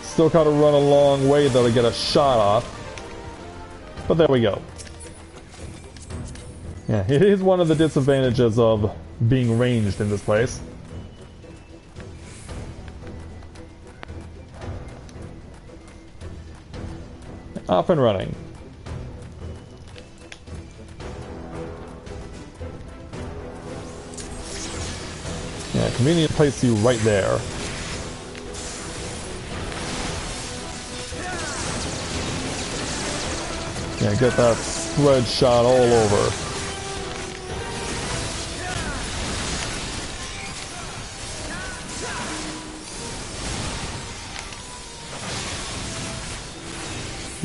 Still gotta run a long way though to get a shot off. But there we go. Yeah, it is one of the disadvantages of being ranged in this place. Off and running. Yeah, convenient place you right there. Yeah, get that spread shot all over.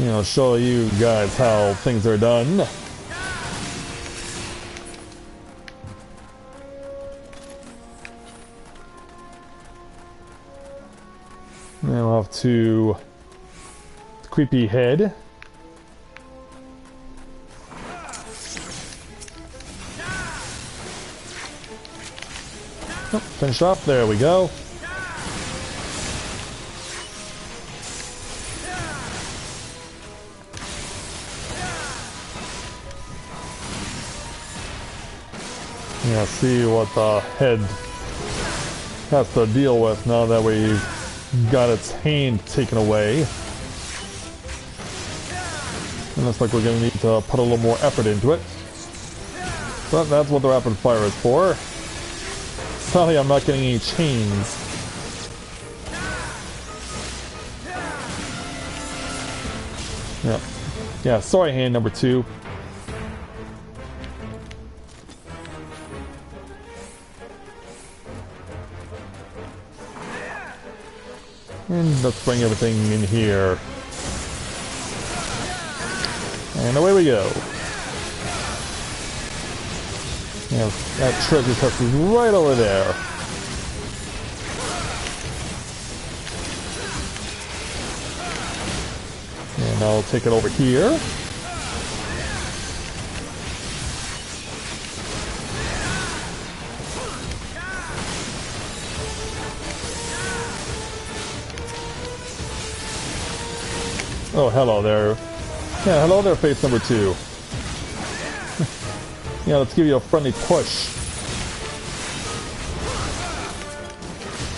You know, show you guys how things are done. Now we'll have to creepy head. Oh, finish off. There we go. Yeah, see what the head has to deal with now that we've got its hand taken away. And looks like we're going to need to put a little more effort into it. But that's what the rapid fire is for. Sadly, I'm not getting any chains. Yeah. Yeah, sorry, hand number 2. And let's bring everything in here. And away we go. Yeah, that treasure chest is right over there. And I'll take it over here. Oh, hello there. Yeah, hello there, face number 2. Yeah, let's give you a friendly push.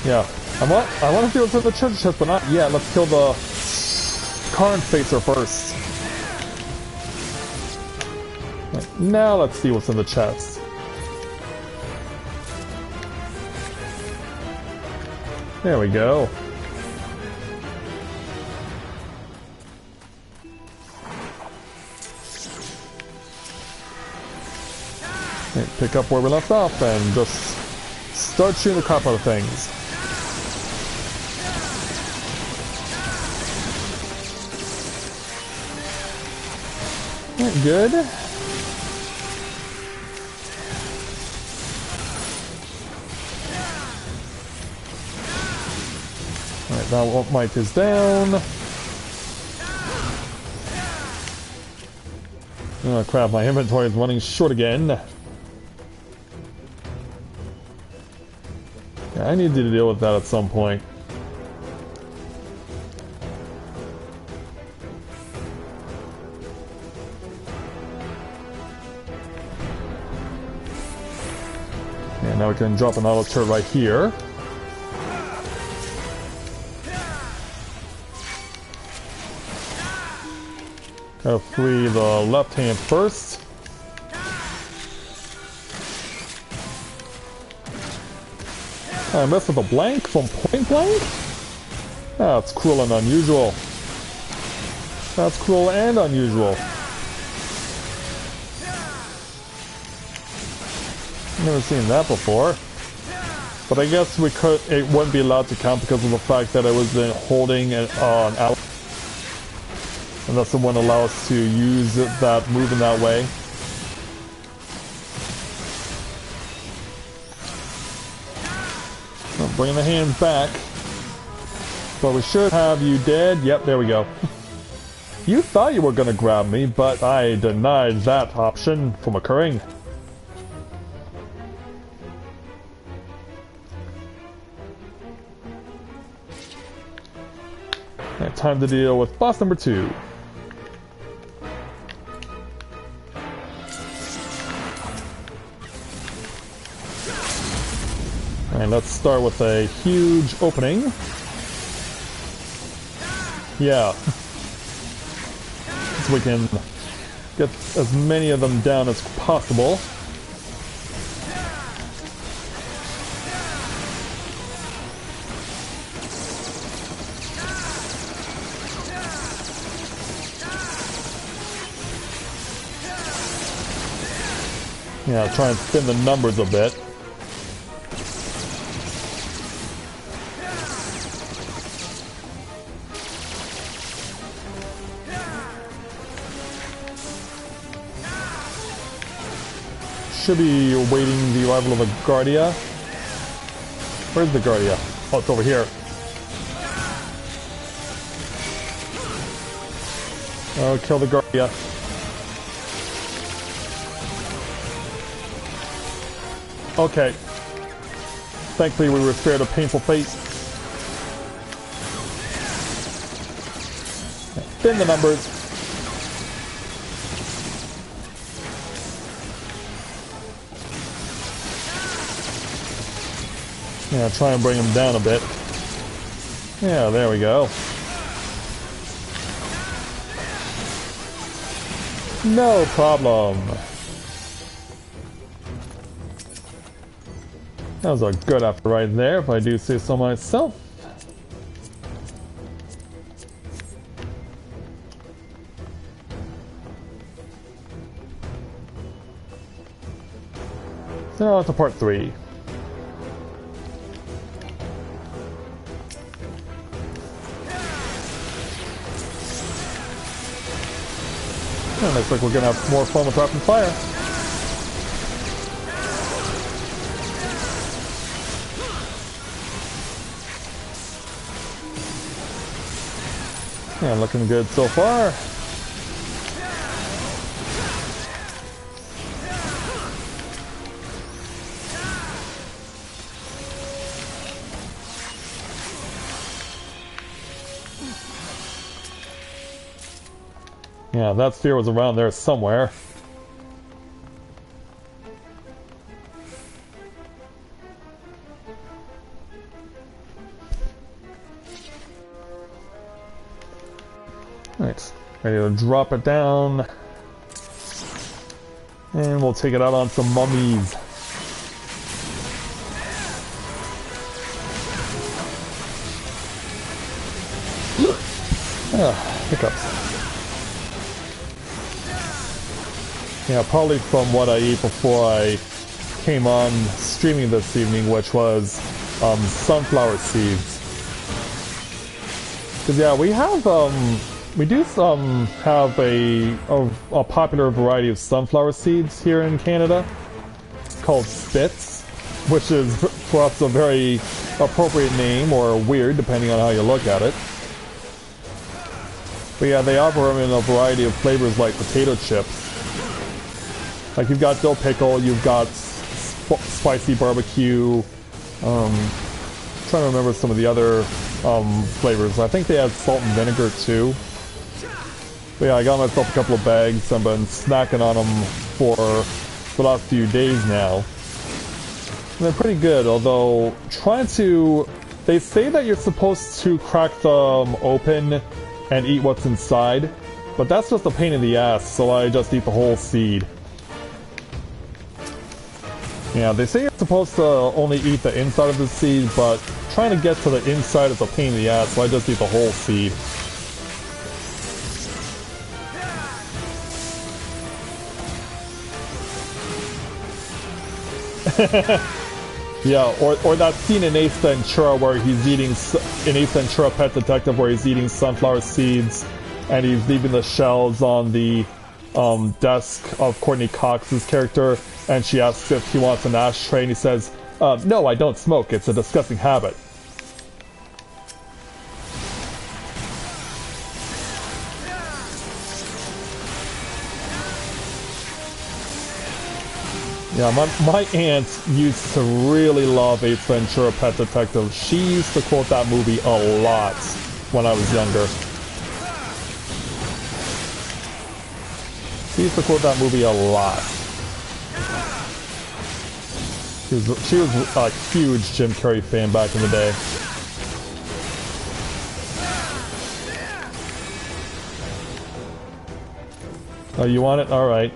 Yeah, I want to see what's in the treasure chest, but not yet. Let's kill the current facer first. Right, now let's see what's in the chest. There we go. Pick up where we left off and just start shooting the crap out of things. Good. Alright, now mic is down. Oh crap, my inventory is running short again. I need to deal with that at some point. And now we can drop an auto turret right here. Gotta free the left hand first. I messed with a blank from point blank? That's cruel and unusual. That's cruel and unusual. Never seen that before. But I guess it wouldn't be allowed to count because of the fact that I was holding an ally. And that's the one allow us to use that move in that way. Bringing the hands back. But we should have you dead. Yep, there we go. You thought you were going to grab me, but I denied that option from occurring. And time to deal with boss number 2. And let's start with a huge opening. Yeah. So we can get as many of them down as possible. Yeah, try and thin the numbers a bit. Should be awaiting the arrival of a Guardia. Where's the Guardia? Oh, it's over here. Oh, kill the Guardia. Okay. Thankfully we were spared a painful fate. Thin the numbers. Yeah, try and bring him down a bit. Yeah, there we go. No problem. That was a good effort right there, if I do say so myself. Now on to part 3. Oh, looks like we're gonna have more fun with rapid fire. Yeah, looking good so far. Yeah, that sphere was around there somewhere. Right, ready to drop it down. And we'll take it out on some mummies. Hiccups. Yeah, probably from what I ate before I came on streaming this evening, which was sunflower seeds. Cause yeah, we have we do have a popular variety of sunflower seeds here in Canada called spits, which is perhaps a very appropriate name or weird depending on how you look at it. But yeah, they offer them in a variety of flavors like potato chips. Like you've got dill pickle, you've got spicy barbecue. Trying to remember some of the other flavors. I think they had salt and vinegar too. But yeah, I got myself a couple of bags. I've been snacking on them for the last few days now. And they're pretty good, although they say that you're supposed to crack them open and eat what's inside, but that's just a pain in the ass, so I just eat the whole seed. Yeah, they say you're supposed to only eat the inside of the seed, but trying to get to the inside is a pain in the ass, so I just eat the whole seed. Yeah, or that scene in Ace Ventura where he's eating, in Ace Ventura Pet Detective, where he's eating sunflower seeds and he's leaving the shells on the desk of Courtney Cox's character, and she asks if he wants an ashtray, and he says, no, I don't smoke, it's a disgusting habit. Yeah, my aunt used to really love Ace Ventura Pet Detective. She used to quote that movie a lot when I was younger. She used to quote that movie a lot. She was a huge Jim Carrey fan back in the day. Oh, you want it? Alright.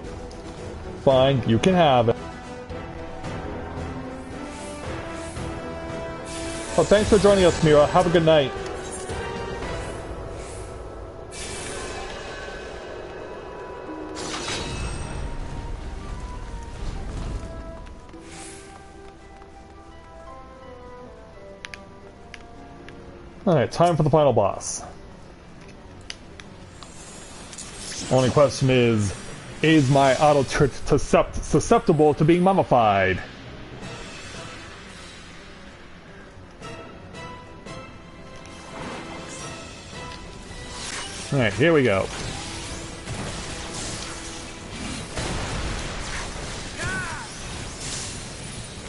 Fine, you can have it. Oh, thanks for joining us, Mira. Have a good night. Alright, time for the final boss. Only question is my auto susceptible to being mummified? Alright, here we go.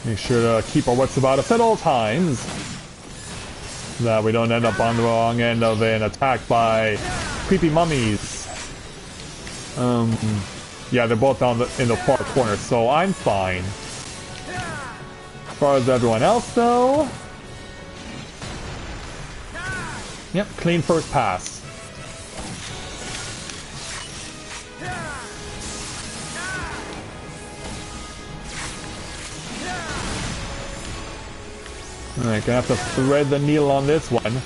Make sure to keep our wits about us at all times, so that we don't end up on the wrong end of an attack by creepy mummies. Yeah, they're both down in the far corner, so I'm fine. As far as everyone else, though... Yep, clean first pass. Alright, gonna have to thread the needle on this one.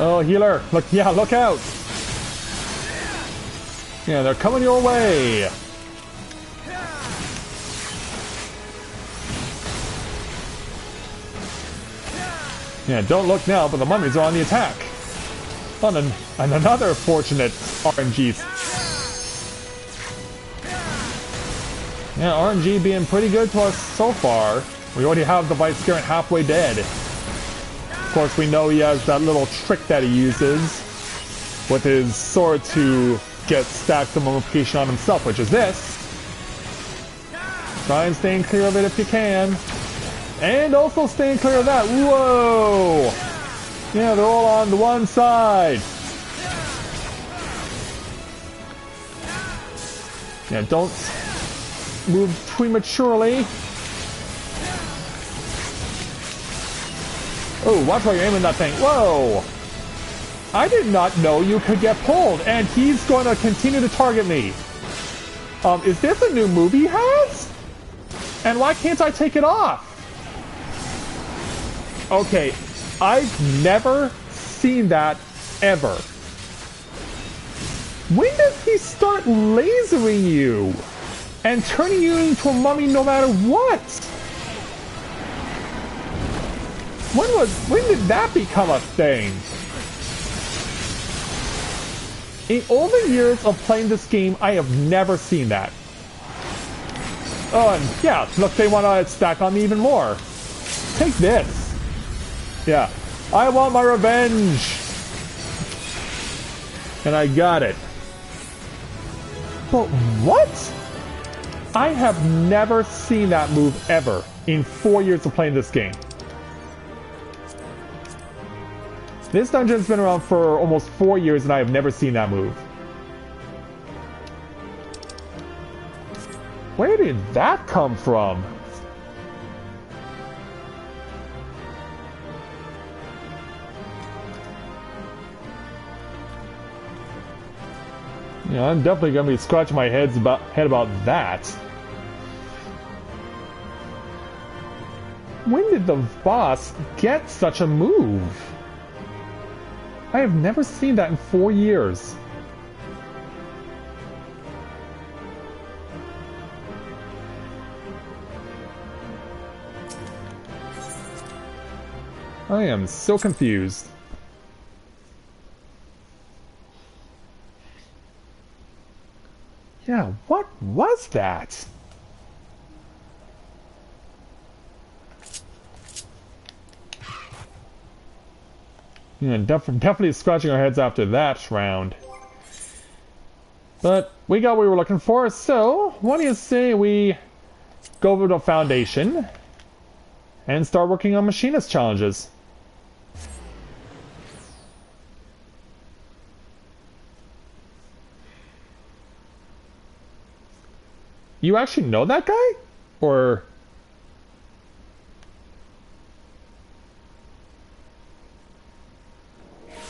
Oh, healer! Look, yeah, look out! Yeah, they're coming your way! Yeah, don't look now, but the mummies are on the attack! And another fortunate RNG. Yeah, RNG being pretty good to us so far. We already have the Vice Scarant halfway dead. Of course, we know he has that little trick that he uses with his sword to get stacked the mummification on himself, which is this. Try and stay clear of it if you can. And also staying clear of that. Whoa! Yeah, they're all on the one side. Yeah, don't move prematurely. Oh, watch while you're aiming that thing. Whoa! I did not know you could get pulled, and he's going to continue to target me. Is this a new move he has? And why can't I take it off? Okay, I've never seen that ever. When does he start lasering you and turning you into a mummy no matter what? When did that become a thing? In all the years of playing this game, I have never seen that. Oh, and yeah, look, they want to stack on me even more. Take this. Yeah, I want my revenge. And I got it. But what? I have never seen that move ever in 4 years of playing this game. This dungeon's been around for almost 4 years and I have never seen that move. Where did that come from? Yeah, I'm definitely going to be scratching my head about that. When did the boss get such a move? I have never seen that in 4 years. I am so confused. Yeah, what was that? Yeah, definitely scratching our heads after that round. But we got what we were looking for, so what do you say we go over the foundation and start working on machinist challenges? You actually know that guy? Or...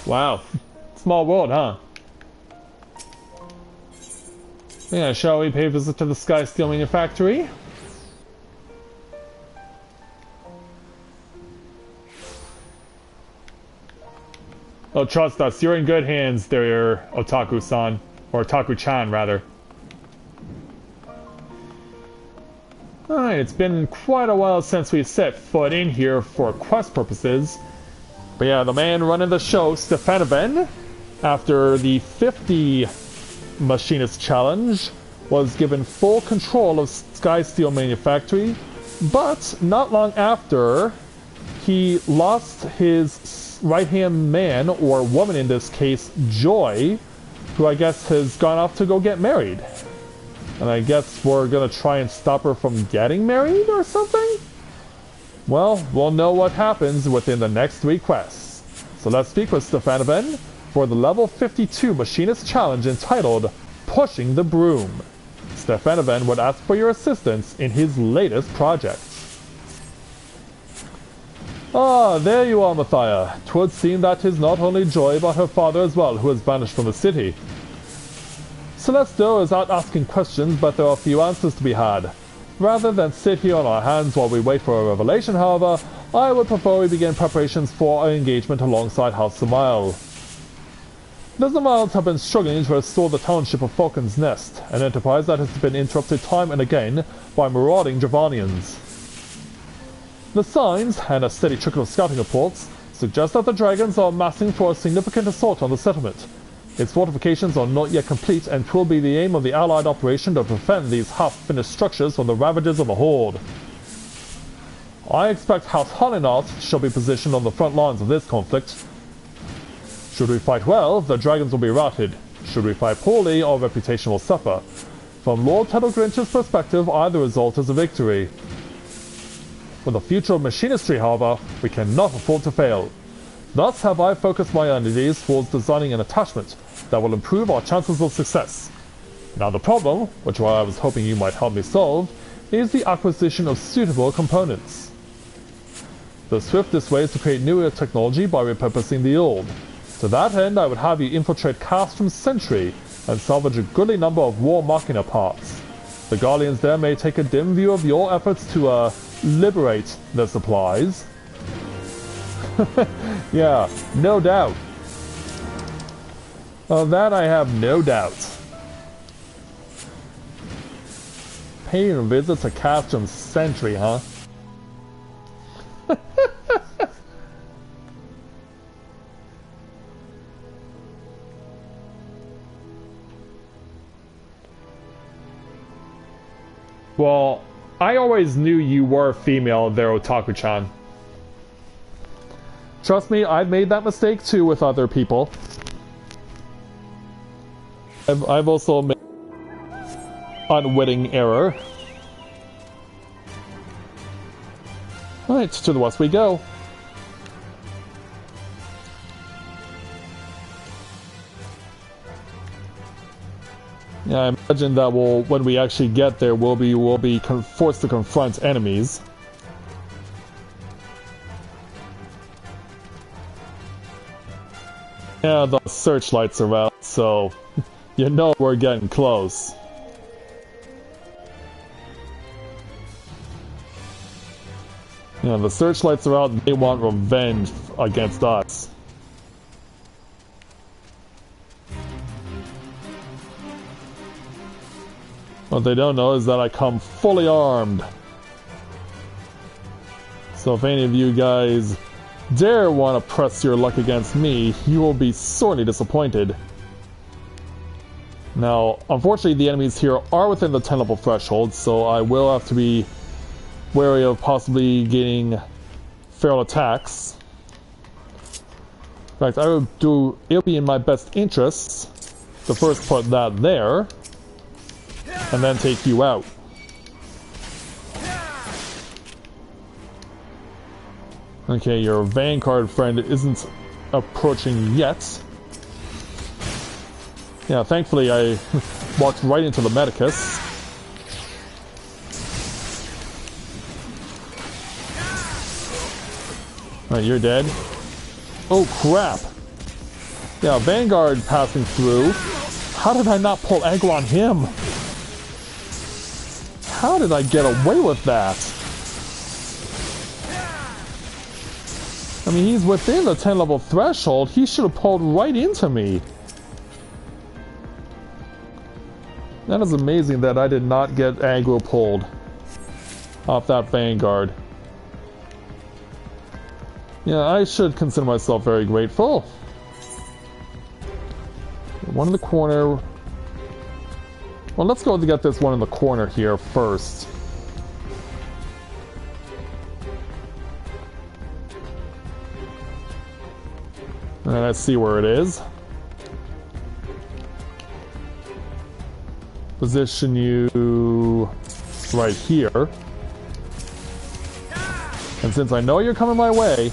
Wow. Small world, huh? Yeah, shall we pay a visit to the Sky Steel Manufactory? Oh, trust us, you're in good hands there, Otaku-san. Or Otaku-chan, rather. Alright, it's been quite a while since we set foot in here for quest purposes. But yeah, the man running the show, Stefanoven, after the 50 Machinist Challenge, was given full control of Sky Steel Manufactory, but not long after, he lost his right-hand man, or woman in this case, Joy, who I guess has gone off to go get married. And I guess we're gonna try and stop her from getting married or something? Well, we'll know what happens within the next 3 quests. So let's speak with Stefanoven for the level 52 Machinist Challenge entitled Pushing the Broom. Stefanoven would ask for your assistance in his latest project. Ah, there you are, Matthia. 'Twould seem that 'tis not only Joy but her father as well who has vanished from the city. Celestial is out asking questions, but there are few answers to be had. Rather than sit here on our hands while we wait for a revelation, however, I would prefer we begin preparations for our engagement alongside House Zamile. The Zamiles have been struggling to restore the township of Falcon's Nest, an enterprise that has been interrupted time and again by marauding Javanians. The signs, and a steady trickle of scouting reports, suggest that the dragons are amassing for a significant assault on the settlement. Its fortifications are not yet complete, and 'twill be the aim of the Allied operation to prevent these half-finished structures from the ravages of the Horde. I expect House Halinat shall be positioned on the front lines of this conflict. Should we fight well, the dragons will be routed. Should we fight poorly, our reputation will suffer. From Lord Tettlegrinch's perspective, either result is a victory. For the future of machinistry, however, we cannot afford to fail. Thus have I focused my energies towards designing an attachment that will improve our chances of success. Now the problem, which I was hoping you might help me solve, is the acquisition of suitable components. The swiftest way is to create newer technology by repurposing the old. To that end, I would have you infiltrate Castrum Sentry and salvage a goodly number of War Machina parts. The Guardians there may take a dim view of your efforts to, liberate their supplies. Yeah, no doubt. Of that I have no doubt. Paying a visit to Castrum Sentry, huh? Well, I always knew you were female there, Otaku-chan. Trust me, I've made that mistake too with other people. I've also made unwitting error. Alright, to the west we go. Yeah, I imagine that when we actually get there, we'll be forced to confront enemies. Yeah, the searchlights are out, so you know we're getting close. Yeah, the searchlights are out and they want revenge against us. What they don't know is that I come fully armed. So if any of you guys dare want to press your luck against me, you will be sorely disappointed. Now, unfortunately the enemies here are within the 10 level threshold, so I will have to be wary of possibly getting feral attacks. In fact, it'll be in my best interests to first put that there, and then take you out. Okay, your Vanguard friend isn't approaching yet. Yeah, thankfully I walked right into the Medicus. Alright, you're dead. Oh crap! Yeah, Vanguard passing through. How did I not pull aggro on him? How did I get away with that? I mean, he's within the 10 level threshold. He should have pulled right into me. That is amazing that I did not get aggro pulled off that Vanguard. Yeah, I should consider myself very grateful. One in the corner. Well, let's go to get this one in the corner here first. And let's see where it is. position you right here. And since I know you're coming my way...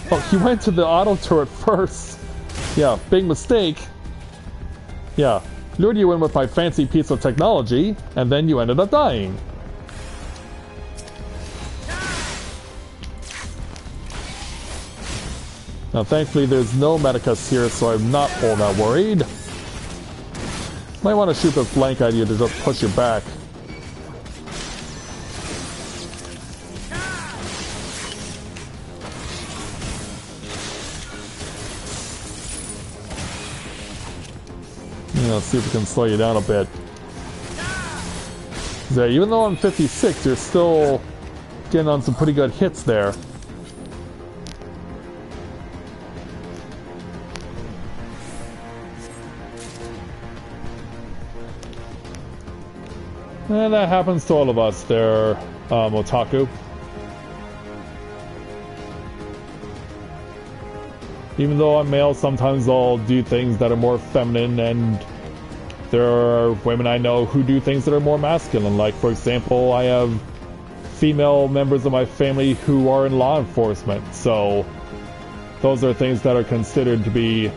Oh, he went to the auto turret first. Yeah, big mistake. Yeah, lured you in with my fancy piece of technology, and then you ended up dying. Now, thankfully, there's no medicus here, so I'm not all that worried. Might want to shoot this blank at you to just push you back. Let's see if we can slow you down a bit. So even though I'm 56, you're still getting on some pretty good hits there. And that happens to all of us there, otaku. Even though I'm male, sometimes I'll do things that are more feminine, and there are women I know who do things that are more masculine. Like, for example, I have female members of my family who are in law enforcement, so those are things that are considered to be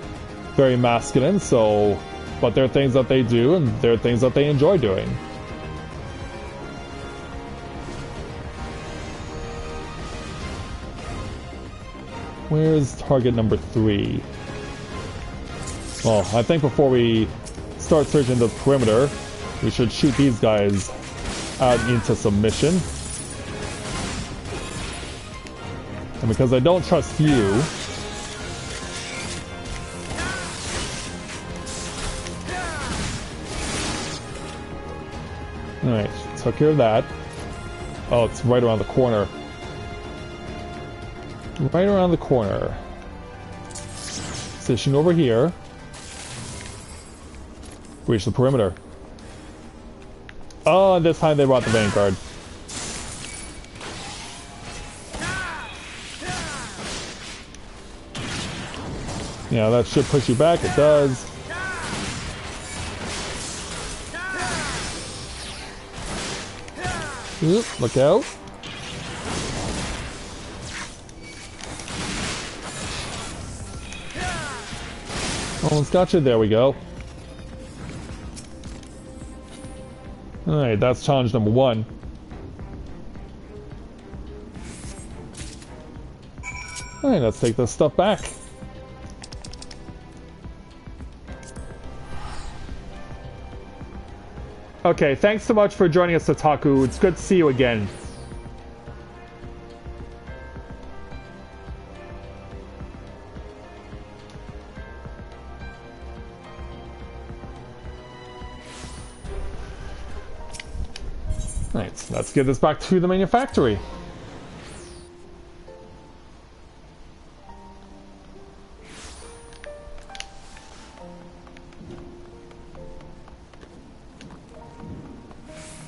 very masculine, so, but they're things that they do, and they're things that they enjoy doing. Where's target number 3? Well, I think before we start searching the perimeter, we should shoot these guys out into submission. And because I don't trust you... Alright, took care of that. Oh, it's right around the corner. Right around the corner. Position over here. Reach the perimeter. Oh, and this time they brought the Vanguard. Yeah, that should push you back. It does. Oop, look out. Almost got you. There we go. Alright, that's challenge number 1. Alright, let's take this stuff back. Okay, thanks so much for joining us, Otaku. It's good to see you again. Right, let's get this back to the manufactory.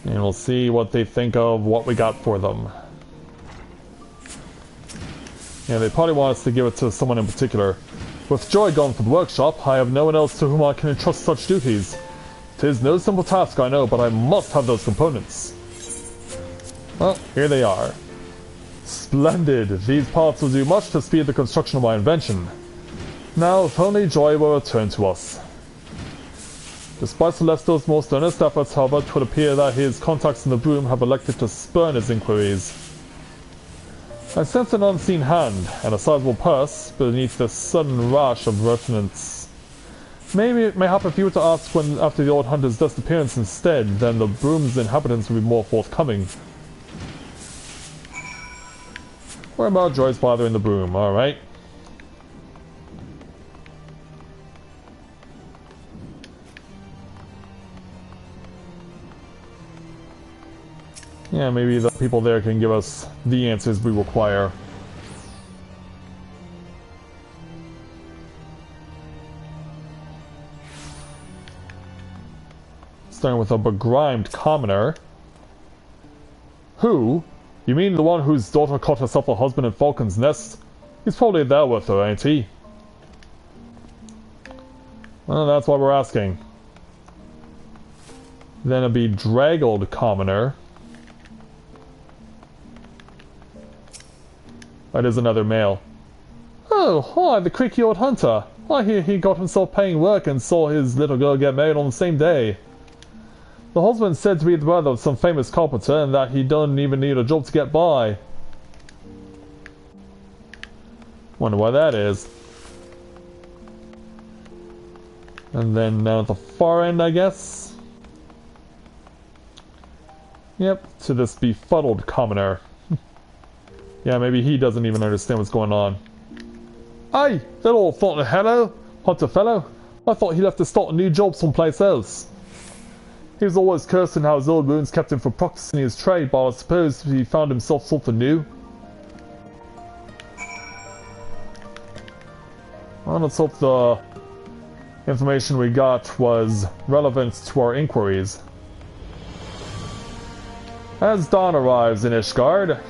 And we'll see what they think of what we got for them. Yeah, they probably want us to give it to someone in particular. With Joy gone for the workshop, I have no one else to whom I can entrust such duties. 'Tis no simple task, I know, but I must have those components. Well, here they are. Splendid! These parts will do much to speed the construction of my invention. Now, if only Joy will return to us. Despite Celestos' most earnest efforts, however, it would appear that his contacts in the Broom have elected to spurn his inquiries. I sense an unseen hand, and a sizable purse, beneath this sudden rush of revenants. Maybe it may help if you were to ask when after the old hunter's disappearance instead, then the Broom's inhabitants would be more forthcoming. What about Joy's father in the Broom, alright? Yeah, maybe the people there can give us the answers we require. Starting with a begrimed commoner. Who? You mean the one whose daughter caught herself a husband in Falcon's Nest? He's probably there with her, ain't he? Well, that's why we're asking. Then it'd be Draggled Commoner. That is another male. Oh, hi, the creaky old hunter. I hear he got himself paying work and saw his little girl get married on the same day. The husband's said to be the brother of some famous carpenter and that he doesn't even need a job to get by. Wonder why that is. And then down at the far end, I guess. Yep, to this befuddled commoner. Yeah, maybe he doesn't even understand what's going on. Hey, that old thought hello, hunter fellow. I thought he left to start a new job someplace else. He was always cursing how his old wounds kept him from practicing his trade, but I suppose he found himself something new. Well, let's hope the information we got was relevant to our inquiries. As dawn arrives in Ishgard,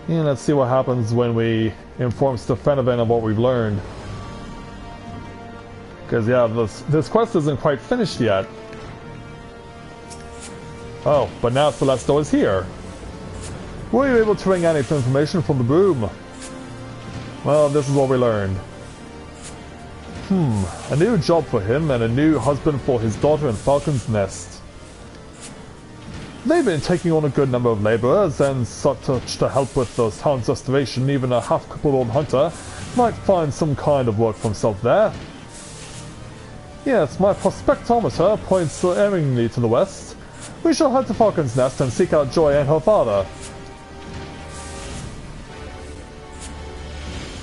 and let's see what happens when we inform Stefanovan of what we've learned. Because yeah, this quest isn't quite finished yet. Oh, but now Celesto is here. Were you able to wring any information from the broom? Well, this is what we learned. A new job for him and a new husband for his daughter in Falcon's Nest. They've been taking on a good number of labourers and such to help with the town's restoration. Even a half-crippled old hunter might find some kind of work for himself there. Yes, my prospectometer points erringly to the west. We shall head to Falcon's Nest and seek out Joy and her father.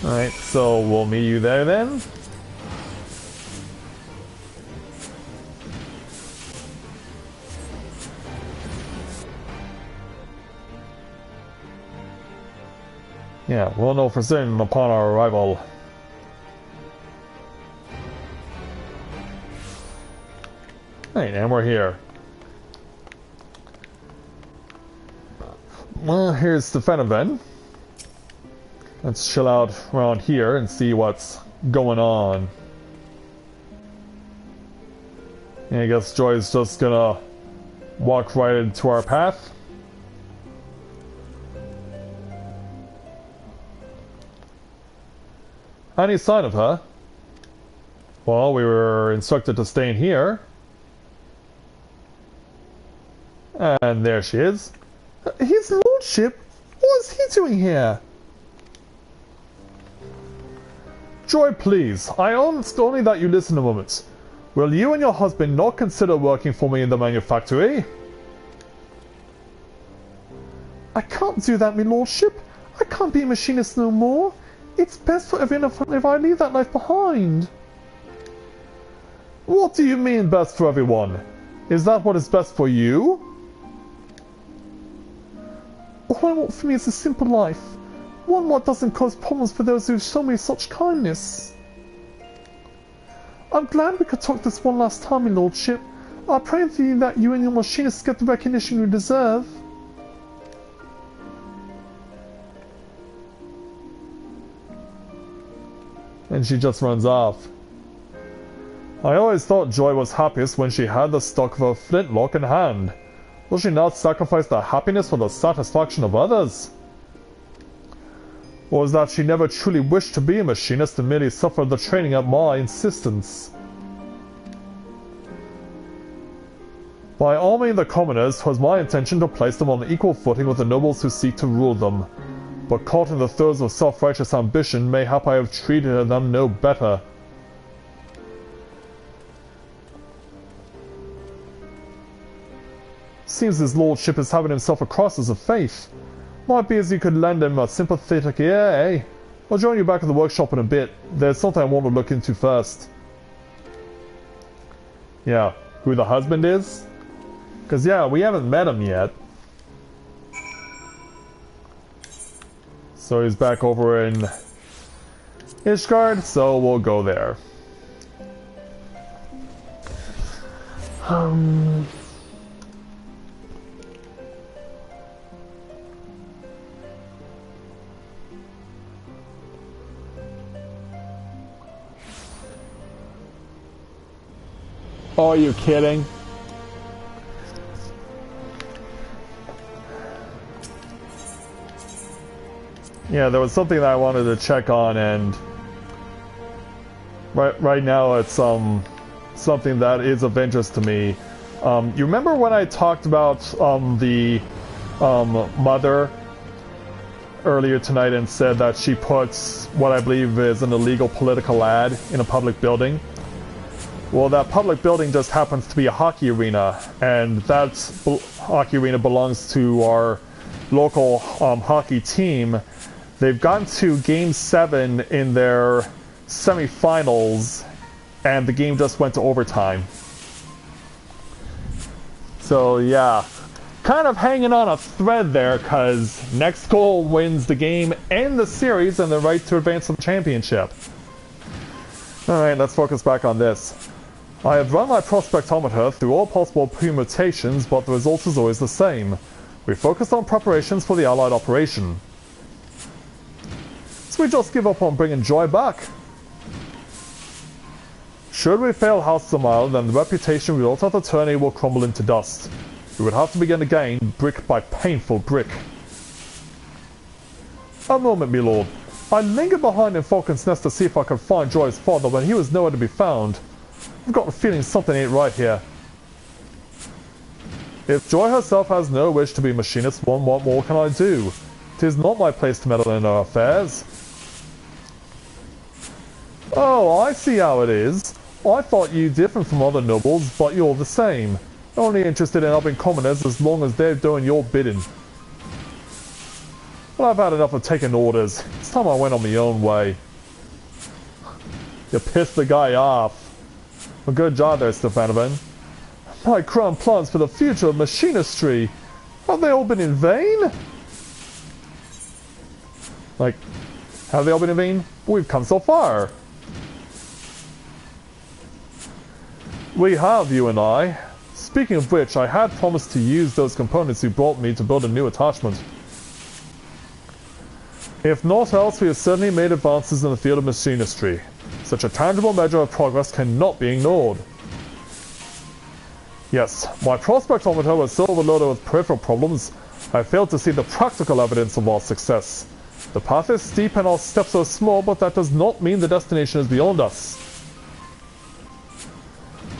Alright, so we'll meet you there then. Yeah, we'll know for certain upon our arrival. Right, and we're here. Well, here's Stefanovan. Let's chill out around here and see what's going on. And I guess Joy's just gonna walk right into our path. Any sign of her? Well, we were instructed to stay in here. And there she is. His lordship? What is he doing here? Joy, please. I ask only that you listen a moment. Will you and your husband not consider working for me in the manufactory? I can't do that, my lordship. I can't be a machinist no more. It's best for everyone if I leave that life behind. What do you mean best for everyone? Is that what is best for you? All I want for me is a simple life. One that doesn't cause problems for those who show me such kindness. I'm glad we could talk this one last time, my lordship. I pray that you and your machinists get the recognition you deserve. And she just runs off. I always thought Joy was happiest when she had the stock of a flintlock in hand. Will she not sacrifice her happiness for the satisfaction of others? Or is that she never truly wished to be a machinist and merely suffered the training at my insistence? By arming the commoners, 'twas my intention to place them on equal footing with the nobles who seek to rule them. But caught in the throes of self-righteous ambition, mayhap I have treated them no better. Seems his lordship is having himself a crisis of faith. Might be as you could lend him a sympathetic ear, eh? I'll join you back at the workshop in a bit. There's something I want to look into first. Yeah, who the husband is? Because yeah, we haven't met him yet. So he's back over in Ishgard, so we'll go there. Oh, are you kidding? Yeah, there was something that I wanted to check on, and right now it's something that is of interest to me. You remember when I talked about the mother earlier tonight and said that she puts what I believe is an illegal political ad in a public building? Well, that public building just happens to be a hockey arena, and that hockey arena belongs to our local hockey team. They've gotten to Game 7 in their semifinals, and the game just went to overtime. So yeah, kind of hanging on a thread there, because next goal wins the game and the series and the right to advance to the championship. Alright, let's focus back on this. I have run my prospectometer through all possible permutations, but the result is always the same. We focused on preparations for the Allied operation. So we just give up on bringing joy back. Should we fail House of the Mile, then the reputation we built at the tourney will crumble into dust. We would have to begin again, brick by painful brick. A moment, my lord. I lingered behind in Falcon's Nest to see if I could find Joy's father, but he was nowhere to be found. I've got a feeling something ain't right here. If Joy herself has no wish to be machinist one, what more can I do? It is not my place to meddle in her affairs. Oh, I see how it is. I thought you different from other nobles, but you're the same. Only interested in helping commoners as long as they're doing your bidding. Well, I've had enough of taking orders. It's time I went on my own way. You pissed the guy off. Well, good job there, Stefanovan. My crown plans for the future of machinistry. Have they all been in vain? Like, have they all been in vain? We've come so far. We have, you and I. Speaking of which, I had promised to use those components you brought me to build a new attachment. If not else, we have certainly made advances in the field of machinistry. Such a tangible measure of progress cannot be ignored. Yes, my prospectometer was so overloaded with peripheral problems, I failed to see the practical evidence of our success. The path is steep and our steps are small, but that does not mean the destination is beyond us.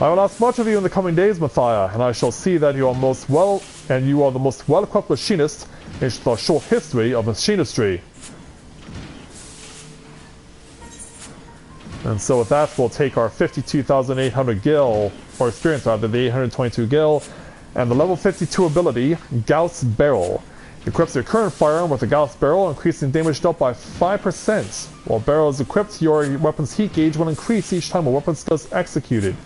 I will ask much of you in the coming days, Matthia, and I shall see that you are the most well-equipped machinist in the short history of machinistry. And so with that, we'll take our 52,800 gil, or experience rather, the 822 gil, and the level 52 ability, Gauss Barrel. Equips your current firearm with a Gauss Barrel, increasing damage dealt by 5%. While barrel is equipped, your weapon's heat gauge will increase each time a weapon is executed.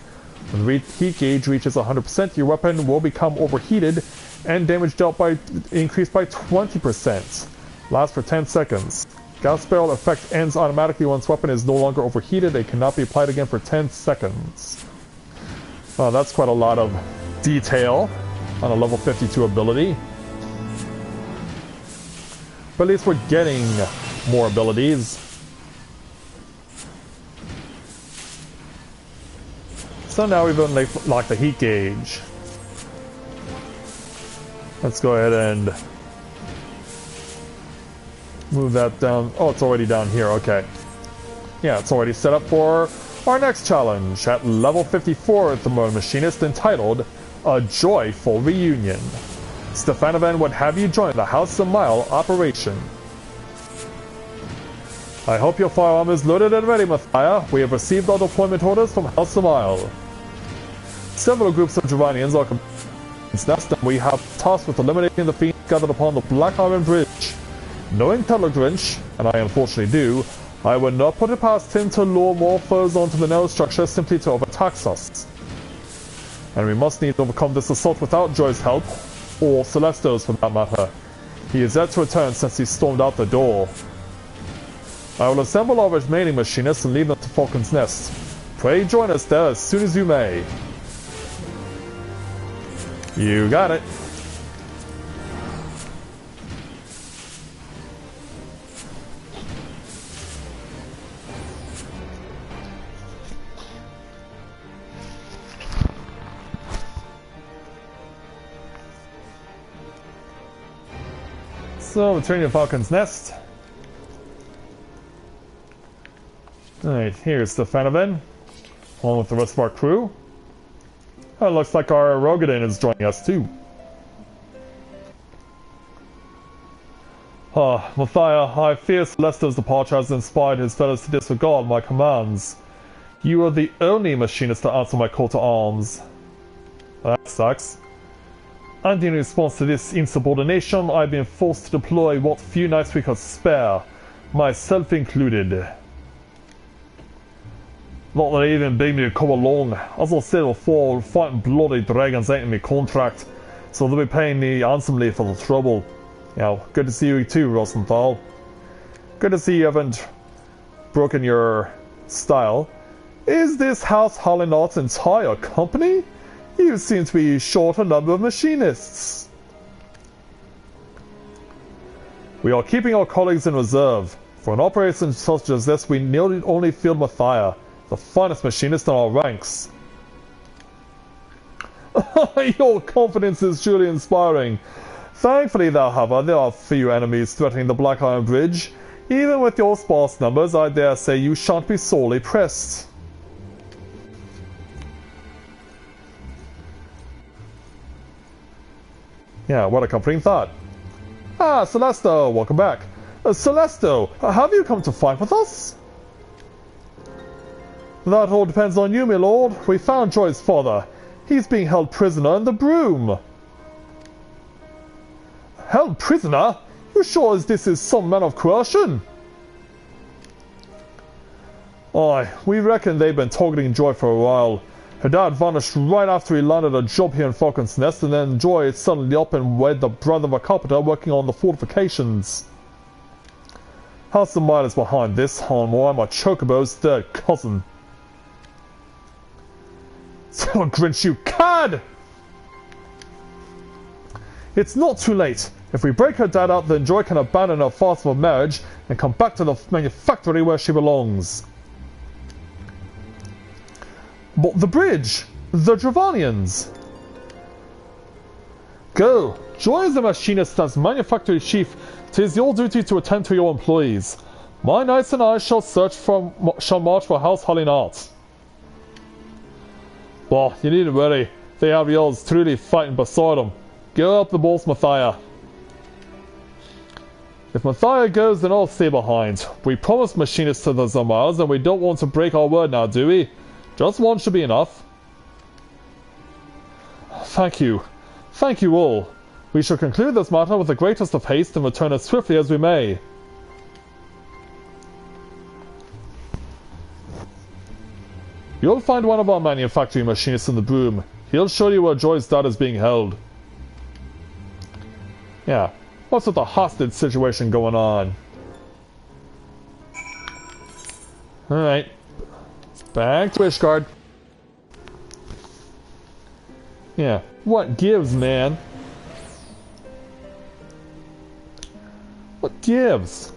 When the heat gauge reaches 100%, your weapon will become overheated, and damage dealt by increased by 20%. Lasts for 10 seconds. Gauss Barrel effect ends automatically once weapon is no longer overheated. It cannot be applied again for 10 seconds. Oh, that's quite a lot of detail on a level 52 ability. But at least we're getting more abilities. So now we've unlocked the heat gauge. Let's go ahead and move that down. Oh, it's already down here. Okay. Yeah, it's already set up for our next challenge at level 54 the machinist, entitled A Joyful Reunion. Stefanovan would have you join the House of Mile operation. I hope your firearm is loaded and ready, Matthia. We have received our deployment orders from House of Mile. Several groups of Duranians are nest, and we have tasked with eliminating the fiends gathered upon the Black Iron Bridge. Knowing Tellegrinch, and I unfortunately do, I would not put it past him to lure more foes onto the narrow structure simply to overtax us. And we must need to overcome this assault without Joy's help, or Celesteo's for that matter. He is yet to return since he stormed out the door. I will assemble our remaining machinists and lead them to Falcon's Nest. Pray join us there as soon as you may. You got it. So, returning to Falcon's Nest. Alright, here's the Fanavan, along with the rest of our crew. Oh, it looks like our Rogadin is joining us too. Matthia, I fear Celeste's departure has inspired his fellows to disregard my commands. You are the only machinist to answer my call to arms. Well, that sucks. And in response to this insubordination, I've been forced to deploy what few nights we could spare, myself included. Not that they even begged me to come along. As I said before, fighting bloody dragons ain't in my contract, so they'll be paying me handsomely for the trouble. You know, good to see you too, Rosenthal. Good to see you haven't broken your style. Is this House Hallinar's entire company? You seem to be short a number of machinists. We are keeping our colleagues in reserve. For an operation such as this, we nearly only field Matthia, the finest machinist in our ranks. Your confidence is truly inspiring. Thankfully, however, there are few enemies threatening the Black Iron Bridge. Even with your sparse numbers, I dare say you shan't be sorely pressed. Yeah, what a comforting thought. Ah, Celesto, welcome back. Celesto, have you come to fight with us? That all depends on you, my lord. We found Joy's father. He's being held prisoner in the broom. Held prisoner? You sure as this is some manner of coercion? Aye, we reckon they've been targeting Joy for a while. Her dad vanished right after he landed a job here in Falcon's Nest, and then Joy suddenly up and wed the brother of a carpenter working on the fortifications. How's the mileage behind this, Harmore? I'm a Chocobo's third cousin. So Grinch, you cad! It's not too late. If we break her dad out, then Joy can abandon her fast for marriage and come back to the manufactory where she belongs. But the bridge! The Dravanians! Go! Joy is the machinist as manufactory chief. 'Tis your duty to attend to your employees. My knights and I shall march for House Hallinart. Well, you needn't worry. They have yours truly fighting beside them. Go up the balls, Matthia. If Matthia goes, then I'll stay behind. We promised machinists to the Zamars, and we don't want to break our word now, do we? Just one should be enough. Thank you. Thank you all. We shall conclude this matter with the greatest of haste and return as swiftly as we may. You'll find one of our manufacturing machinists in the broom. He'll show you where Joy's dad is being held. Yeah, what's with the hostage situation going on? Alright. Back to Ishgard. Yeah, what gives, man? What gives?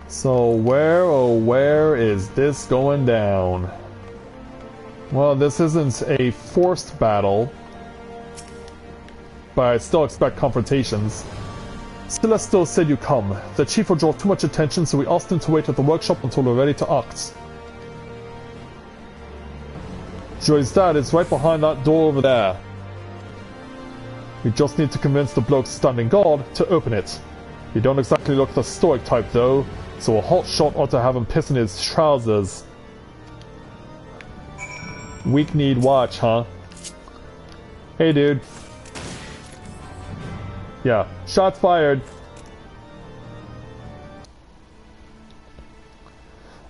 So where, oh where is this going down? Well, this isn't a forced battle, but I still expect confrontations. Celestial said you come. The chief will draw too much attention, so we asked him to wait at the workshop until we're ready to act. Joy's dad is right behind that door over there. We just need to convince the bloke standing guard to open it. You don't exactly look the stoic type though, so a hot shot ought to have him pissing his trousers. Weak need watch, huh? Hey dude. Yeah, shots fired.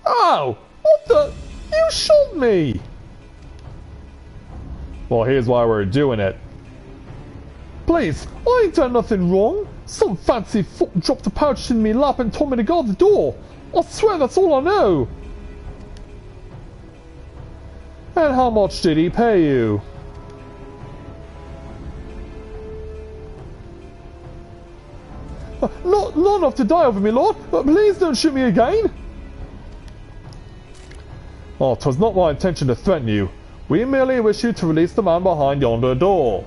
Oh! What the? You shot me! Well, here's why we're doing it. Please, I ain't done nothing wrong. Some fancy foot dropped a pouch in me lap and told me to guard the door. I swear that's all I know. And how much did he pay you? well enough to die over, me lord, but please don't shoot me again. Oh, 'twas not my intention to threaten you. We merely wish you to release the man behind yonder door.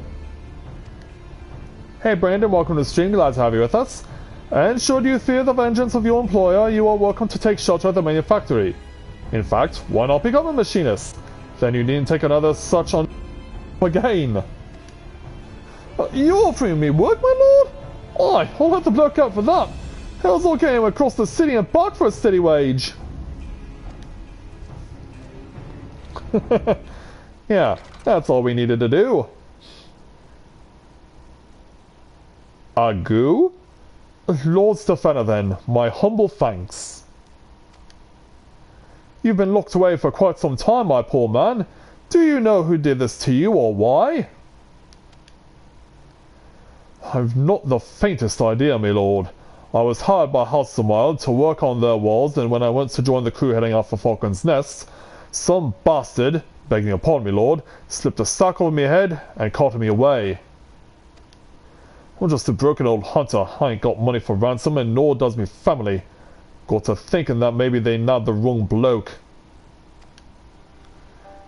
Hey Brandon, welcome to the stream, glad to have you with us. And should you fear the vengeance of your employer, you are welcome to take shelter at the manufactory. In fact, why not become a machinist? Then you needn't take another such on again. You're offering me work, my lord? Aye, I'll have to block out for that. How's all getting across the city and back for a steady wage? Yeah, that's all we needed to do. Agu? Lord Stefana then, my humble thanks. You've been locked away for quite some time, my poor man. Do you know who did this to you or why? I've not the faintest idea, my lord. I was hired by House Samael to work on their walls, and when I went to join the crew heading out for Falcon's Nest, some bastard, begging your pardon, my lord, slipped a sack over my head and carted me away. I'm just a broken old hunter. I ain't got money for ransom, and nor does me family. Got to thinking that maybe they nabbed the wrong bloke.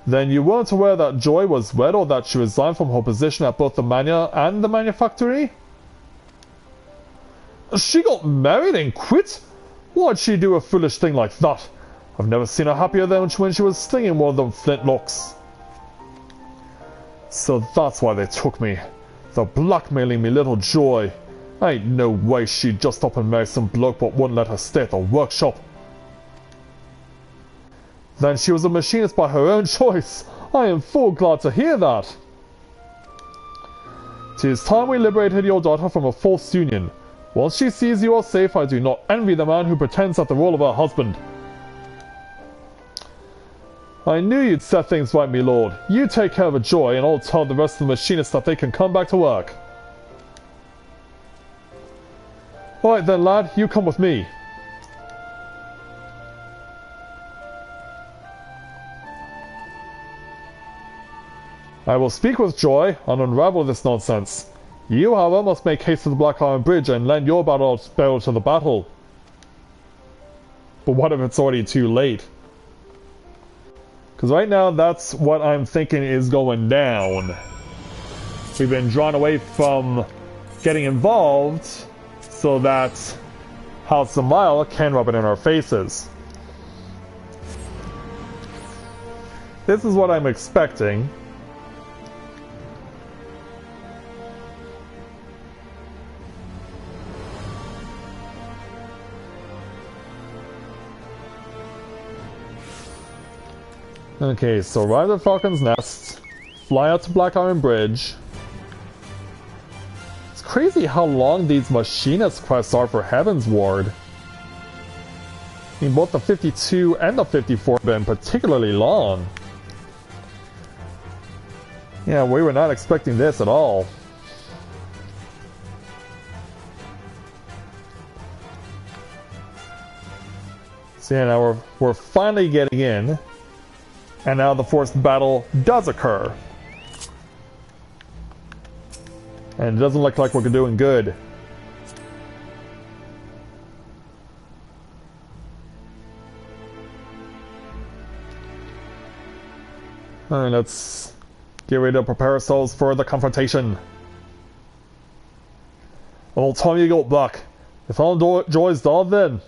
Then you weren't aware that Joy was wed or that she resigned from her position at both the Mania and the manufactory? She got married and quit? Why'd she do a foolish thing like that? I've never seen her happier than when she was slinging one of them flintlocks. So that's why they took me. They're blackmailing me little Joy. Ain't no way she'd just up and marry some bloke but wouldn't let her stay at the workshop. Then she was a machinist by her own choice. I am full glad to hear that. 'Tis time we liberated your daughter from a false union. Once she sees you are safe, I do not envy the man who pretends at the role of her husband. I knew you'd set things right, me lord. You take care of Joy, and I'll tell the rest of the machinists that they can come back to work. Alright then, lad, you come with me. I will speak with Joy and unravel this nonsense. You, however, must make haste to the Black Iron Bridge and lend your barrel to the battle. But what if it's already too late? Because right now, that's what I'm thinking is going down. We've been drawn away from getting involved so that House Samael can rub it in our faces. This is what I'm expecting. Okay, so arrive at Falcon's Nest, fly out to Black Iron Bridge. It's crazy how long these machinist quests are for Heaven's Ward. I mean, both the 52 and the 54 have been particularly long. Yeah, we were not expecting this at all. So yeah, now we're finally getting in. And now the forced battle does occur. And it doesn't look like we're doing good. Alright, let's get ready to prepare ourselves for the confrontation. Well, time you got back. You found Joy's dog then?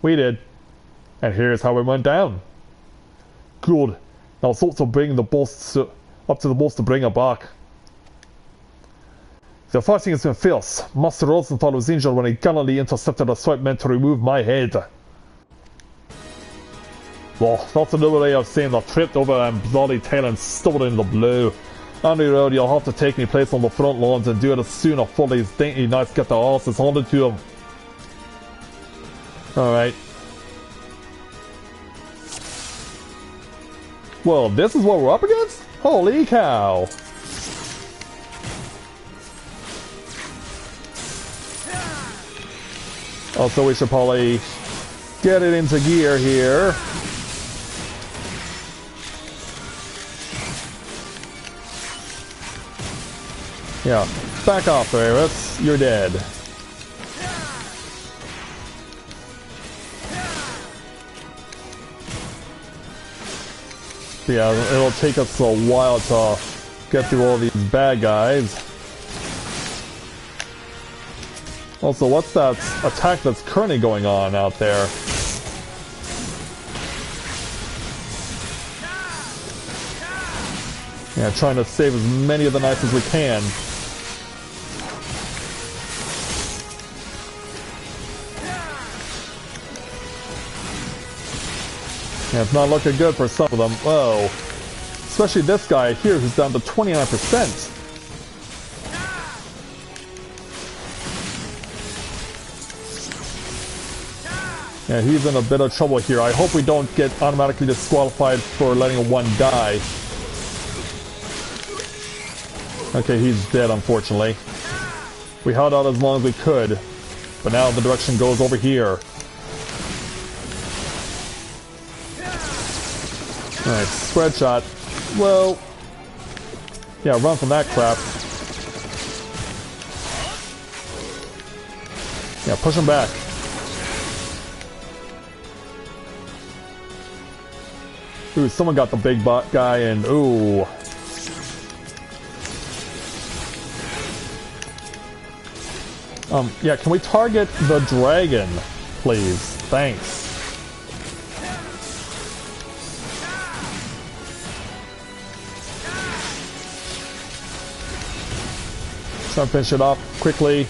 We did. And here's how it went down. Good. Now it's up to bring the boss up to the boss to bring her back. The fighting has been fierce. Master Rosenthal was injured when he gallantly intercepted a swipe meant to remove my head. Well, that's another way of saying I tripped over and bloody tail and stubbled in the blue. Andy Road, you'll have to take me place on the front lines and do it as soon as all these dainty knights get their asses handed to them. Alright. Well, this is what we're up against? Holy cow! Also, we should probably get it into gear here. Yeah, back off there, you're dead. But yeah, it'll take us a while to get through all these bad guys. Also, what's that attack that's currently going on out there? Yeah, trying to save as many of the knights as we can. Yeah, it's not looking good for some of them. Whoa. Especially this guy here who's down to 29%. Yeah, he's in a bit of trouble here. I hope we don't get automatically disqualified for letting one die. Okay, he's dead, unfortunately. We held out as long as we could, but now the direction goes over here. Alright, spread shot. Well, yeah, run from that crap. Yeah, push him back. Ooh, someone got the big bot guy, and ooh. Yeah, can we target the dragon, please? Thanks. Try to finish it off quickly.